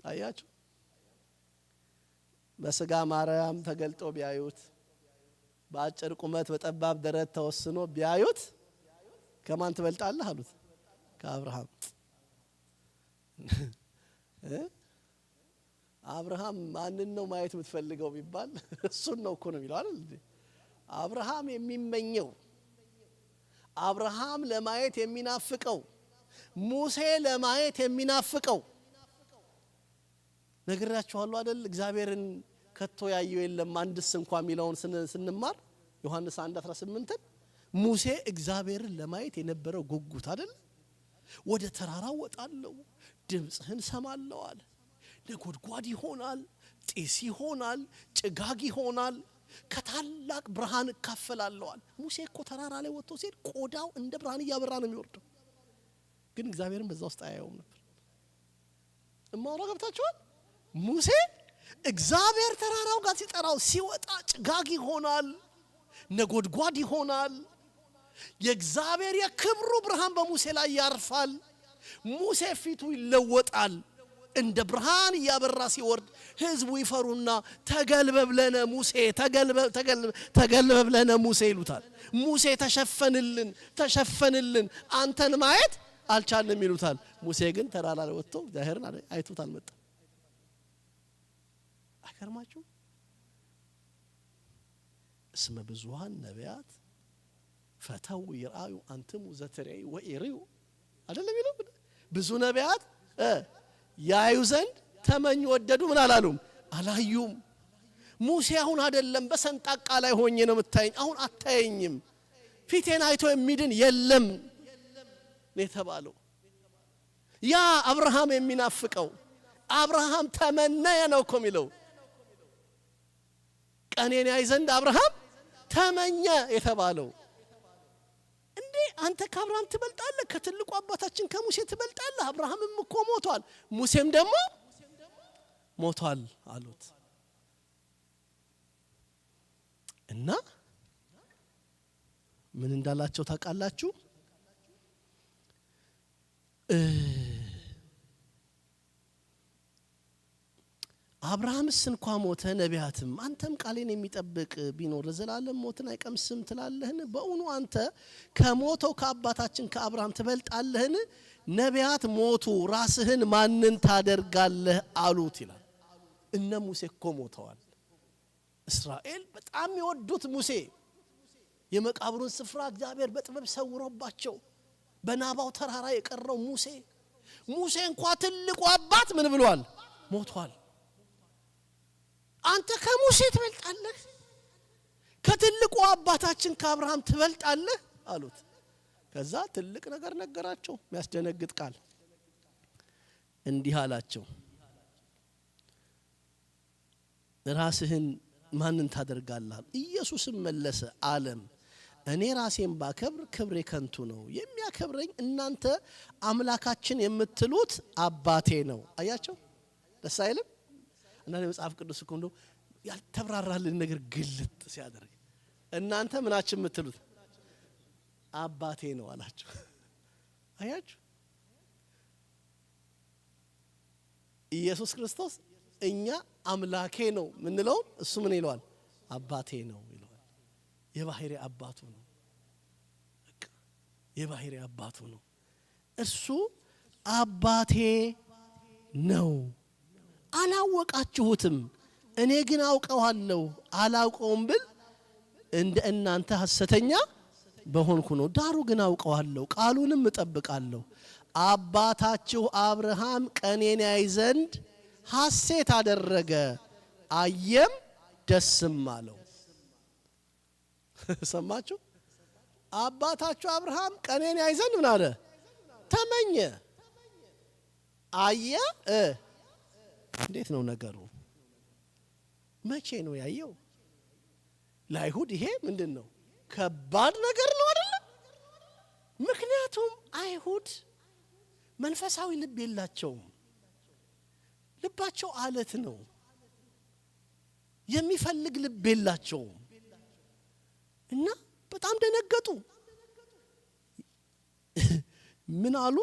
አያችሁ፣ በስጋ ማርያም ተገልጦ ቢያዩት፣ በአጭር ቁመት በጠባብ ደረት ተወስኖ ቢያዩት ከማን ትበልጣለህ አሉት? ከአብርሃም። አብርሃም ማንን ነው ማየት የምትፈልገው ቢባል እሱን ነው እኮ ነው የሚለው አይደል? አብርሃም የሚመኘው፣ አብርሃም ለማየት የሚናፍቀው፣ ሙሴ ለማየት የሚናፍቀው ነግራችኋለሁ አይደል? እግዚአብሔርን ከቶ ያየው የለም አንድስ እንኳን የሚለውን ስንማር ዮሐንስ 1:18 ሙሴ እግዚአብሔርን ለማየት የነበረው ጉጉት አይደል? ወደ ተራራው ወጣለሁ፣ ድምጽህን ሰማለሁ አለ። ነጎድጓድ ይሆናል፣ ጢስ ይሆናል፣ ጭጋግ ይሆናል፣ ከታላቅ ብርሃን እካፈላለዋል። ሙሴ እኮ ተራራ ላይ ወጥቶ ሲሄድ ቆዳው እንደ ብርሃን እያበራ ነው የሚወርደው። ግን እግዚአብሔርን በዛ ውስጥ አያየውም ነበር። እማውራ ገብታችኋል? ሙሴ እግዚአብሔር ተራራው ጋር ሲጠራው ሲወጣ ጭጋግ ይሆናል፣ ነጎድጓድ ይሆናል። የእግዚአብሔር የክብሩ ብርሃን በሙሴ ላይ ያርፋል። ሙሴ ፊቱ ይለወጣል። እንደ ብርሃን እያበራ ሲወርድ ህዝቡ ይፈሩና ተገልበብለነ ሙሴ ተገልበብለነ ሙሴ ይሉታል። ሙሴ ተሸፈንልን አንተን ማየት አልቻልንም ይሉታል። ሙሴ ግን ተራራ ላይ ወጥቶ እግዚአብሔርን አይቶት አልመጣም። አይገርማችሁ? እስመ ብዙሃን ነቢያት ፈተው ይርአዩ አንትሙ ዘትሬዩ ወኢሪዩ አይደለም ይለው። ብዙ ነቢያት ያዩ ዘንድ ተመኙ ወደዱ፣ ምን አላሉም? አላዩም። ሙሴ አሁን አይደለም በሰንጣቃ ላይ ሆኜ ነው የምታየኝ፣ አሁን አታየኝም፣ ፊቴን አይቶ የሚድን የለም የተባለው። ያ አብርሃም የሚናፍቀው አብርሃም ተመነየ ነው እኮ የሚለው። ቀኔን ያይ ዘንድ አብርሃም ተመኘ የተባለው እንዴ አንተ ከአብርሃም ትበልጣለህ፣ ከትልቁ አባታችን ከሙሴ ትበልጣለህ። አብርሃምም እኮ ሞቷል፣ ሙሴም ደግሞ ሞቷል አሉት። እና ምን እንዳላቸው ታውቃላችሁ? አብርሃምስ እንኳን ሞተ፣ ነቢያትም አንተም ቃሌን የሚጠብቅ ቢኖር ለዘላለም ሞትን አይቀምስም ትላለህን? በእውኑ አንተ ከሞተው ከአባታችን ከአብርሃም ትበልጣለህን? ነቢያት ሞቱ፣ ራስህን ማንን ታደርጋለህ አሉት ይላል። እነ ሙሴ እኮ ሞተዋል። እስራኤል በጣም የወዱት ሙሴ የመቃብሩን ስፍራ እግዚአብሔር በጥበብ ሰውሮባቸው በናባው ተራራ የቀረው ሙሴ እንኳን ትልቁ አባት ምን ብሏል? ሞቷል። አንተ ከሙሴ ትበልጣለህ፣ ከትልቁ አባታችን ከአብርሃም ትበልጣለህ አሉት። ከዛ ትልቅ ነገር ነገራቸው፣ የሚያስደነግጥ ቃል እንዲህ አላቸው፣ ራስህን ማንን ታደርጋለህ? ኢየሱስም መለሰ አለም እኔ ራሴን ባከብር ክብሬ ከንቱ ነው፣ የሚያከብረኝ እናንተ አምላካችን የምትሉት አባቴ ነው። አያቸው፣ ደስ አይልም? እና መጽሐፍ ቅዱስ እኮ እንደው ያልተብራራልን ነገር ግልጥ ሲያደርግ እናንተ ምናችን የምትሉት አባቴ ነው አላቸው። አያችሁ፣ ኢየሱስ ክርስቶስ እኛ አምላኬ ነው ምንለው እሱ ምን ይለዋል? አባቴ ነው ይለዋል። የባህሪ አባቱ ነው። በቃ የባህሪ አባቱ ነው። እርሱ አባቴ ነው። አላወቃችሁትም፣ እኔ ግን አውቀዋለሁ። አላውቀውም ብል እንደ እናንተ ሐሰተኛ በሆንኩ ነው። ዳሩ ግን አውቀዋለሁ፣ ቃሉንም እጠብቃለሁ። አባታችሁ አብርሃም ቀኔን ያይ ዘንድ ሐሴት አደረገ፣ አየም ደስም አለው። ሰማችሁ? አባታችሁ አብርሃም ቀኔን ያይ ዘንድ ምን አለ? ተመኘ፣ አየ። እንዴት ነው ነገሩ? መቼ ነው ያየው? ለአይሁድ ይሄ ምንድን ነው? ከባድ ነገር ነው አይደል? ምክንያቱም አይሁድ መንፈሳዊ ልብ የላቸውም። ልባቸው አለት ነው። የሚፈልግ ልብ የላቸውም። እና በጣም ደነገጡ። ምን አሉ?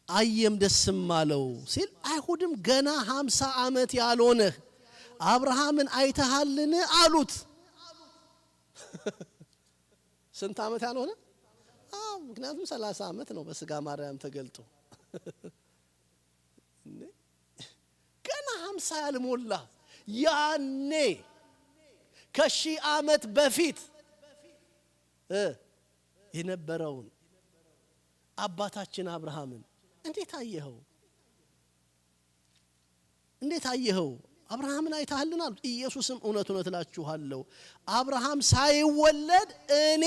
አየም ደስም አለው ሲል አይሁድም ገና 50 ዓመት ያልሆነህ አብርሃምን አይተሃልን አሉት። ስንት ዓመት ያልሆነ? ምክንያቱም 30 ዓመት ነው በስጋ ማርያም ተገልጦ። ገና 50 ያልሞላ ያኔ ከ1000 ዓመት በፊት የነበረውን አባታችን አብርሃምን እንዴት አየኸው? እንዴት አየኸው? አብርሃምን አይተሃልን አሉት። ኢየሱስም እውነት እውነት እላችኋለሁ አብርሃም ሳይወለድ እኔ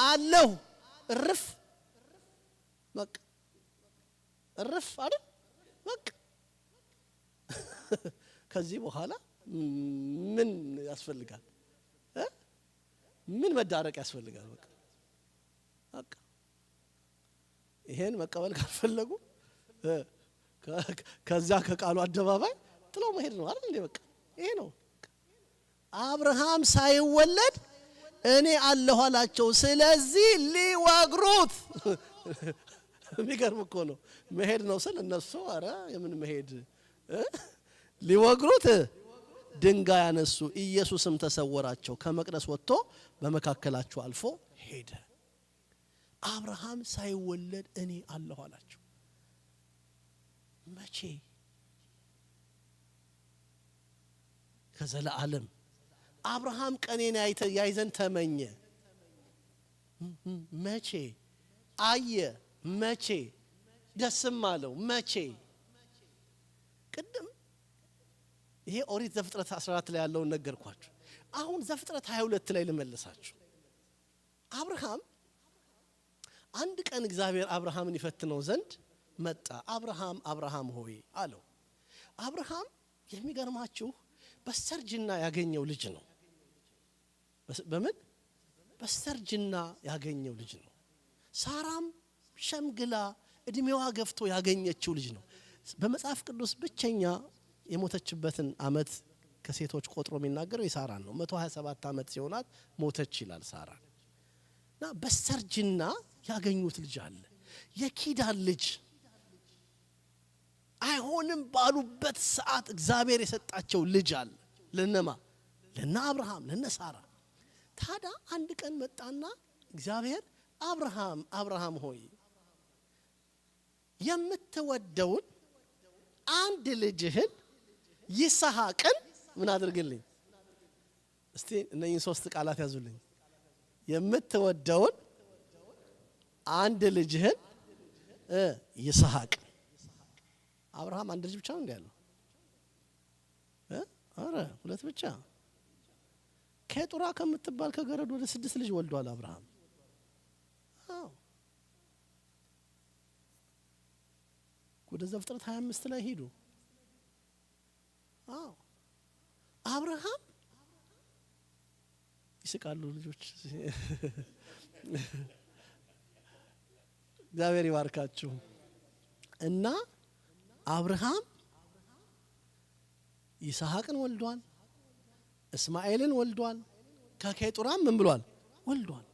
አለሁ። እርፍ በቃ እርፍ አይደል? በቃ ከዚህ በኋላ ምን ያስፈልጋል? ምን መዳረቅ ያስፈልጋል? በቃ ይሄን መቀበል ካልፈለጉ ከዛ ከቃሉ አደባባይ ጥሎ መሄድ ነው አይደል እንዴ? በቃ ይሄ ነው። አብርሃም ሳይወለድ እኔ አለሁ አላቸው። ስለዚህ ሊወግሩት የሚገርም እኮ ነው። መሄድ ነው ስል እነሱ አረ የምን መሄድ ሊወግሩት ድንጋይ ያነሱ። ኢየሱስም ተሰወራቸው፣ ከመቅደስ ወጥቶ በመካከላቸው አልፎ ሄደ። አብርሃም ሳይወለድ እኔ አለሁ አላቸው። መቼ? ከዘላለም አብርሃም ቀኔን ያይ ዘንድ ተመኘ። መቼ? አየ። መቼ? ደስም አለው። መቼ? ቅድም ይሄ ኦሪት ዘፍጥረት 14 ላይ ያለውን ነገርኳችሁ። አሁን ዘፍጥረት 22 ላይ ልመልሳችሁ። አብርሃም አንድ ቀን እግዚአብሔር አብርሃምን ይፈትነው ዘንድ መጣ። አብርሃም አብርሃም ሆይ አለው። አብርሃም የሚገርማችሁ በስተርጅና ያገኘው ልጅ ነው። በምን በስተርጅና ያገኘው ልጅ ነው። ሳራም ሸምግላ እድሜዋ ገፍቶ ያገኘችው ልጅ ነው። በመጽሐፍ ቅዱስ ብቸኛ የሞተችበትን አመት ከሴቶች ቆጥሮ የሚናገረው የሳራን ነው። 127 አመት ሲሆናት ሞተች ይላል ሳራን። እና በስተርጅና ያገኙት ልጅ አለ። የኪዳን ልጅ አይሆንም ባሉበት ሰዓት እግዚአብሔር የሰጣቸው ልጅ አለ። ለነማ ለነ አብርሃም ለነ ሳራ። ታዲያ አንድ ቀን መጣና እግዚአብሔር አብርሃም አብርሃም ሆይ የምትወደውን አንድ ልጅህን ይስሐቅን ምን አድርግልኝ? እስቲ እነኚህ ሶስት ቃላት ያዙልኝ። የምትወደውን አንድ ልጅህን ይስሐቅ። አብርሃም አንድ ልጅ ብቻ ነው ያለው? አረ ሁለት ብቻ። ከጡራ ከምትባል ከገረድ ወደ 6 ልጅ ወልዷል አብርሃም። አዎ ወደ ዘፍጥረት 25 ላይ ሄዱ። አዎ አብርሃም ይስቃሉ ልጆች። እግዚአብሔር ይባርካችሁ። እና አብርሃም ይስሐቅን ወልዷል፣ እስማኤልን ወልዷል፣ ከኬጡራም ምን ብሏል? ወልዷል።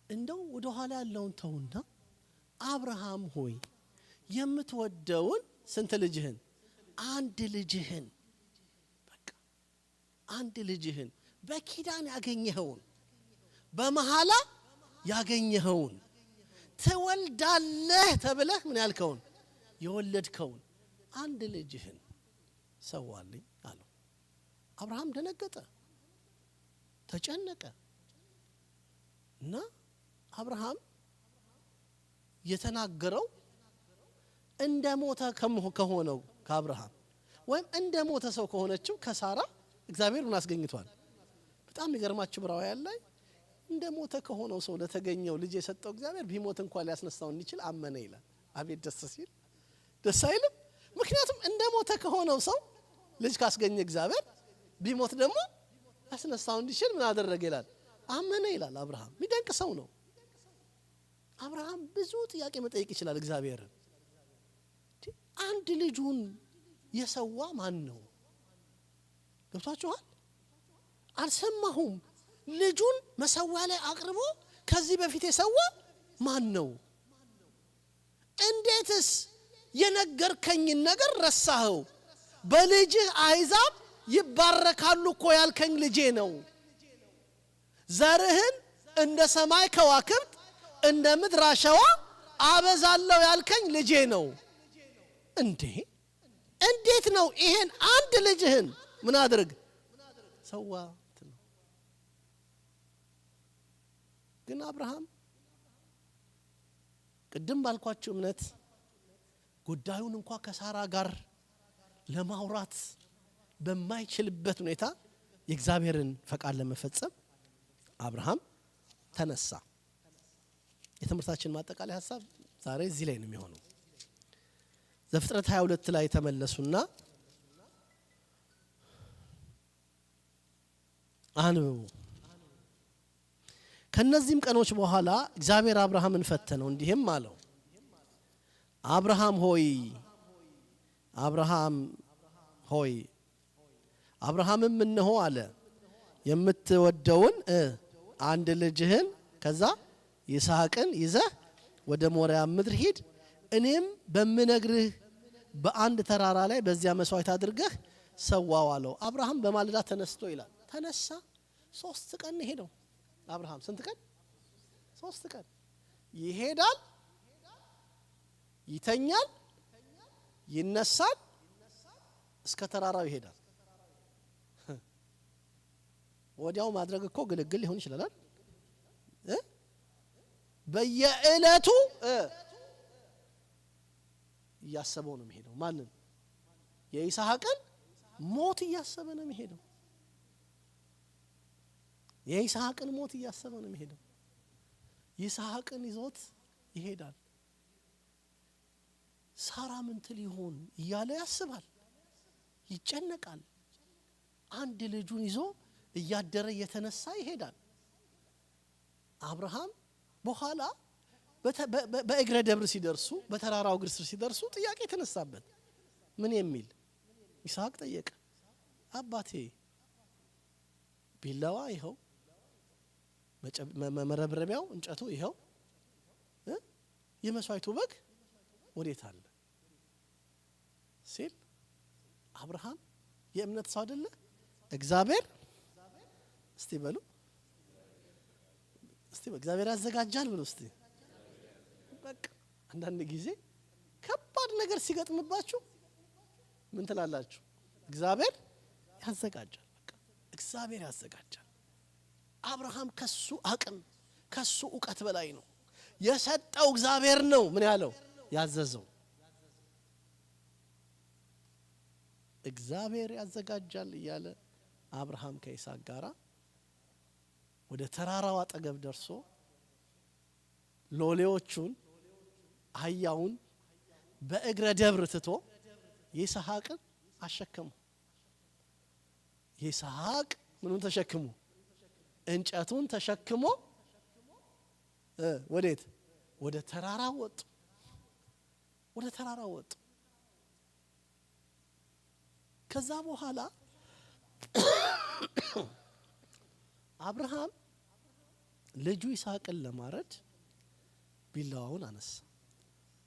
እንደው ወደ ኋላ ያለውን ተውና አብርሃም ሆይ የምትወደውን ስንት ልጅህን? አንድ ልጅህን። በቃ አንድ ልጅህን በኪዳን ያገኘኸውን በመሐላ ያገኘኸውን ትወልዳለህ ተብለህ ምን ያልከውን የወለድከውን አንድ ልጅህን ሰዋልኝ አለው። አብርሃም ደነገጠ፣ ተጨነቀ። እና አብርሃም የተናገረው እንደ ሞተ ከሆነው ከአብርሃም ወይም እንደ ሞተ ሰው ከሆነችው ከሳራ እግዚአብሔር ምን አስገኝቷል? በጣም ይገርማችሁ ዕብራውያን ላይ እንደ ሞተ ከሆነው ሰው ለተገኘው ልጅ የሰጠው እግዚአብሔር ቢሞት እንኳን ሊያስነሳው እንዲችል አመነ ይላል። አቤት ደስ ሲል! ደስ አይልም? ምክንያቱም እንደ ሞተ ከሆነው ሰው ልጅ ካስገኘ እግዚአብሔር ቢሞት ደግሞ ያስነሳው እንዲችል ምን አደረገ ይላል? አመነ ይላል። አብርሃም የሚደንቅ ሰው ነው። አብርሃም ብዙ ጥያቄ መጠየቅ ይችላል እግዚአብሔርን። አንድ ልጁን የሰዋ ማን ነው? ገብቷችኋል? አልሰማሁም። ልጁን መሰዊያ ላይ አቅርቦ ከዚህ በፊት የሰዋ ማን ነው? እንዴትስ የነገርከኝን ነገር ረሳኸው? በልጅህ አሕዛብ ይባረካሉ እኮ ያልከኝ ልጄ ነው። ዘርህን እንደ ሰማይ ከዋክብት እንደ ምድር አሸዋ አበዛለሁ ያልከኝ ልጄ ነው። እንዴት ነው ይሄን አንድ ልጅህን ምን አድርግ ሰዋ? ግን አብርሃም ቅድም ባልኳችሁ እምነት ጉዳዩን እንኳን ከሳራ ጋር ለማውራት በማይችልበት ሁኔታ የእግዚአብሔርን ፈቃድ ለመፈጸም አብርሃም ተነሳ። የትምህርታችን ማጠቃለያ ሐሳብ ዛሬ እዚህ ላይ ነው የሚሆነው። ዘፍጥረት 22 ላይ ተመለሱና አንብቡ። ከነዚህም ቀኖች በኋላ እግዚአብሔር አብርሃምን ፈተነው እንዲህም አለው፣ አብርሃም ሆይ አብርሃም ሆይ። አብርሃምም እነሆ አለ፣ የምትወደውን አንድ ልጅህን ከዛ ይስሐቅን ይዘህ ወደ ሞሪያ ምድር ሂድ፣ እኔም በምነግርህ በአንድ ተራራ ላይ በዚያ መስዋዕት አድርገህ ሰዋው አለው። አብርሃም በማለዳ ተነስቶ ይላል ተነሳ። 3 ቀን ሄደው። አብርሃም ስንት ቀን? 3 ቀን ይሄዳል፣ ይተኛል፣ ይነሳል፣ እስከ ተራራው ይሄዳል። ወዲያው ማድረግ እኮ ግልግል ሊሆን ይችላል። በየዕለቱ እያሰበው ነው የሚሄደው። ማንን? የይስሐቅን ሞት እያሰበ ነው የሚሄደው። የይስሐቅን ሞት እያሰበ ነው የሚሄደው። ይስሐቅን ይዞት ይሄዳል። ሳራ ምን ትል ይሆን እያለ ያስባል፣ ይጨነቃል። አንድ ልጁን ይዞ እያደረ እየተነሳ ይሄዳል። አብርሃም በኋላ በእግረ ደብር ሲደርሱ፣ በተራራው እግር ስር ሲደርሱ ጥያቄ ተነሳበት። ምን የሚል? ይስሐቅ ጠየቀ፣ አባቴ ቢላዋ ይኸው፣ መረብረቢያው እንጨቱ ይኸው፣ የመስዋዕቱ በግ ወዴት አለ ሲል፣ አብርሃም የእምነት ሰው አይደለ? እግዚአብሔር እስቲ በሉ እስቲ እግዚአብሔር ያዘጋጃል ብሎ እስቲ በቃ አንዳንድ ጊዜ ከባድ ነገር ሲገጥምባችሁ ምን ትላላችሁ? እግዚአብሔር ያዘጋጃል። በቃ እግዚአብሔር ያዘጋጃል። አብርሃም ከሱ አቅም ከሱ ዕውቀት በላይ ነው። የሰጠው እግዚአብሔር ነው ምን ያለው ያዘዘው። እግዚአብሔር ያዘጋጃል እያለ አብርሃም ከይስሐቅ ጋራ ወደ ተራራው አጠገብ ደርሶ ሎሌዎቹን አህያውን በእግረ ደብር ትቶ ይስሐቅን አሸከሙ። ይስሐቅ ምኑን ተሸክሞ? እንጨቱን ተሸክሞ ወዴት? ወደ ተራራው ወጡ። ወደ ተራራው ወጡ። ከዛ በኋላ አብርሃም ልጁ ይስሐቅን ለማረድ ቢላዋውን አነሳ።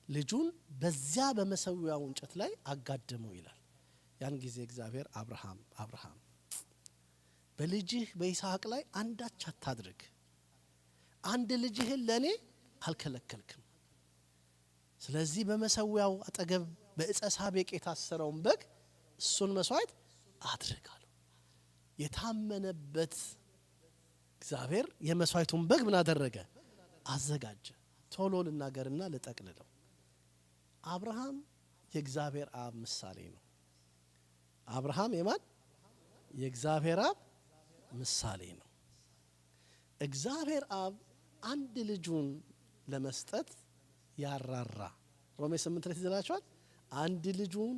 ልጁን በዚያ በመሰዊያው እንጨት ላይ አጋደመው ይላል። ያን ጊዜ እግዚአብሔር አብርሃም አብርሃም በልጅህ በይስሐቅ ላይ አንዳች አታድርግ፣ አንድ ልጅህን ለኔ አልከለከልክም። ስለዚህ በመሰዊያው አጠገብ በዕፀ ሳቤቅ የታሰረውን በግ እሱን መስዋዕት አድርግ አለው። የታመነበት እግዚአብሔር የመስዋዕቱን በግ ምን አደረገ? አዘጋጀ። ቶሎ ልናገርና ልጠቅልለው። አብርሃም የእግዚአብሔር አብ ምሳሌ ነው። አብርሃም የማን? የእግዚአብሔር አብ ምሳሌ ነው። እግዚአብሔር አብ አንድ ልጁን ለመስጠት ያራራ። ሮሜ 8 ላይ ትዘላችኋል። አንድ ልጁን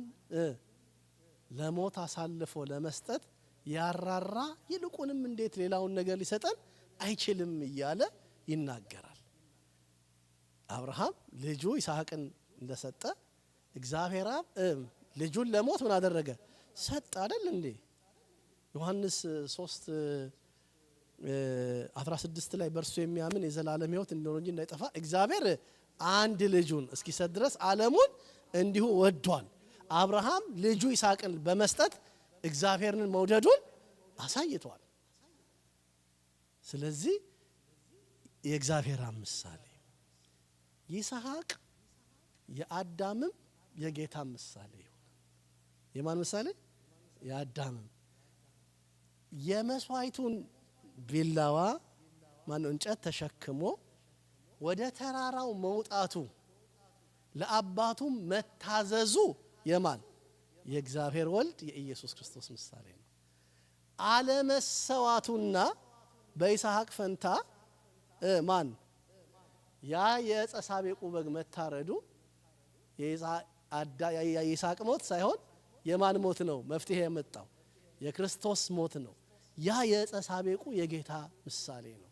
ለሞት አሳልፎ ለመስጠት ያራራ፣ ይልቁንም እንዴት ሌላውን ነገር ሊሰጠን አይችልም እያለ ይናገራል። አብርሃም ልጁ ይስሐቅን እንደሰጠ እግዚአብሔር አብ ልጁን ለሞት ምን አደረገ? ሰጠ አይደል እንዴ? ዮሐንስ 3:16 ላይ በእርሱ የሚያምን የዘላለም ሕይወት እንዲኖር እንጂ እንዳይጠፋ እግዚአብሔር አንድ ልጁን እስኪሰጥ ድረስ ዓለሙን እንዲሁ ወዷል። አብርሃም ልጁ ይስሐቅን በመስጠት እግዚአብሔርን መውደዱን አሳይቷል። ስለዚህ የእግዚአብሔር ምሳሌ ይስሐቅ የአዳምም የጌታም ምሳሌ ይሆናል። የማን ምሳሌ? የአዳምም። የመስዋዕቱን ቢላዋ ማን እንጨት ተሸክሞ ወደ ተራራው መውጣቱ ለአባቱም መታዘዙ የማን? የእግዚአብሔር ወልድ የኢየሱስ ክርስቶስ ምሳሌ ነው። አለመሰዋቱና በይስሐቅ ፈንታ ማን? ያ የዕፀ ሳቤቁ በግ መታረዱ የይስሐቅ ሞት ሳይሆን የማን ሞት ነው? መፍትሄ የመጣው የክርስቶስ ሞት ነው። ያ የዕፀ ሳቤቁ የጌታ ምሳሌ ነው።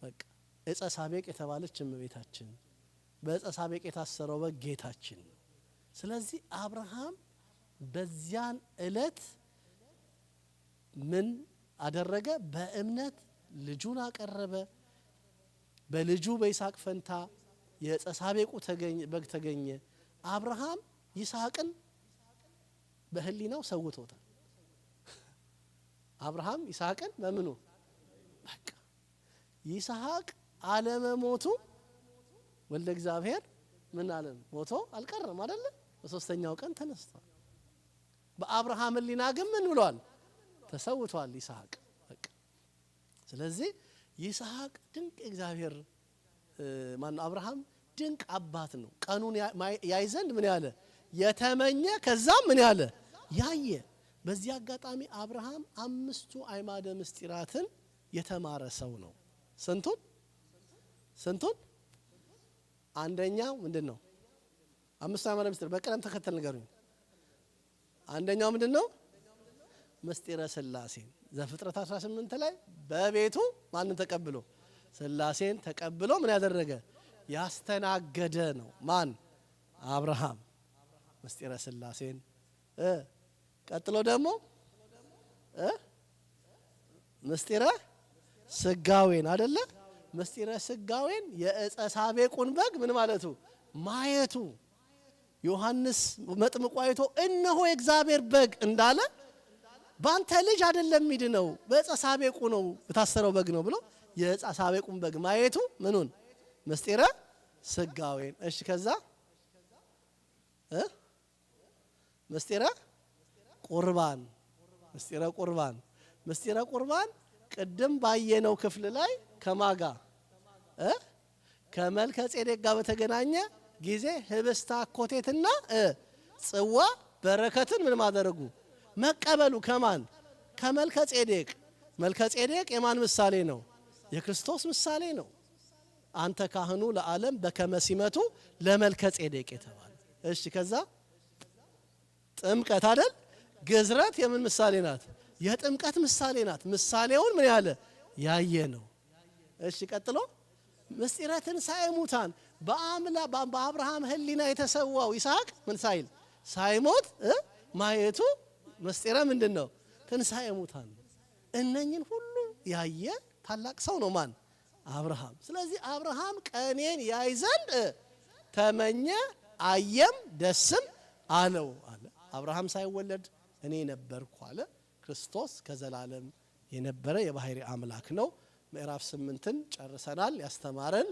በቃ ዕፀ ሳቤቅ የተባለች እመቤታችን፣ በዕፀ ሳቤቅ የታሰረው በግ ጌታችን ነው። ስለዚህ አብርሃም በዚያን ዕለት ምን አደረገ? በእምነት ልጁን አቀረበ። በልጁ በይስሐቅ ፈንታ የዕፀ ሳቤቁ በግ ተገኘ። አብርሃም ይስሐቅን በህሊናው ሰውቶታል። አብርሃም ይስሐቅን በምኑ? በቃ ይስሐቅ አለመሞቱ ወልደ እግዚአብሔር ምን አለን? ሞቶ አልቀረም አይደለ? በሶስተኛው ቀን ተነስቷል። በአብርሃም ህሊና ግን ምን ብሏል? ተሰውቷል ይስሐቅ። በቃ ስለዚህ ይስሐቅ ድንቅ እግዚአብሔር ማን አብርሃም ድንቅ አባት ነው። ቀኑን ያይ ዘንድ ምን ያለ የተመኘ፣ ከዛም ምን ያለ ያየ። በዚህ አጋጣሚ አብርሃም 5 አዕማደ ምስጢራትን የተማረ ሰው ነው። ስንቱን? ስንቱን? አንደኛው ምንድነው? አምስቱ አዕማደ ምስጢር በቀደም ተከተል ንገሩኝ። አንደኛው ምንድነው? ምስጢረ ሥላሴን ዘፍጥረት 18 ላይ በቤቱ ማንን ተቀብሎ? ሥላሴን ተቀብሎ ምን ያደረገ? ያስተናገደ ነው። ማን? አብርሃም። ምስጢረ ሥላሴን ቀጥሎ ደግሞ ምስጢረ ስጋዌን አይደለ? ምስጢረ ስጋዌን የዕፀ ሳቤቁን በግ ምን ማለቱ? ማየቱ። ዮሐንስ መጥምቁ አይቶ እነሆ የእግዚአብሔር በግ እንዳለ ባንተ ልጅ አይደለም የሚድነው በዕፀ ሳቤቁ ነው በታሰረው በግ ነው ብሎ የዕፀ ሳቤቁን በግ ማየቱ ምኑን? ምስጢረ ስጋዌን። እሺ ከዛ ምስጢረ ቁርባን። ምስጢረ ቁርባን ምስጢረ ቁርባን ቅድም ባየነው ክፍል ላይ ከማጋ ከመልከ ጼዴቅ ጋር በተገናኘ ጊዜ ህብስተ አኮቴትና ጽዋ በረከትን ምን ማድረጉ? መቀበሉ። ከማን? ከመልከ ጼዴቅ። መልከ ጼዴቅ የማን ምሳሌ ነው? የክርስቶስ ምሳሌ ነው። አንተ ካህኑ ለዓለም በከመ ሲመቱ ለመልከ ጼዴቅ የተባለ። እሺ ከዛ ጥምቀት አይደል? ግዝረት የምን ምሳሌ ናት? የጥምቀት ምሳሌ ናት። ምሳሌውን ምን ያለ ያየ ነው። እሺ ቀጥሎ ምስጢረ ትንሣኤ ሙታን በአብርሃም ህሊና የተሰዋው ይስሐቅ ምን ሳይል ሳይሞት ማየቱ ምስጢረ ምንድነው? ትንሣኤ ሙታን። እነኝን ሁሉ ያየ ታላቅ ሰው ነው። ማን? አብርሃም። ስለዚህ አብርሃም ቀኔን ያይ ዘንድ ተመኘ፣ አየም፣ ደስም አለው አለ። አብርሃም ሳይወለድ እኔ ነበርኩ አለ። ክርስቶስ ከዘላለም የነበረ የባህሪ አምላክ ነው። ምዕራፍ 8ን ጨርሰናል። ያስተማረን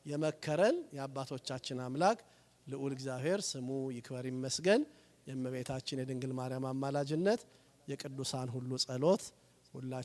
የመከረን የአባቶቻችን አምላክ ልዑል እግዚአብሔር ስሙ ይክበር ይመስገን። የእመቤታችን የድንግል ማርያም አማላጅነት የቅዱሳን ሁሉ ጸሎት ሁላችን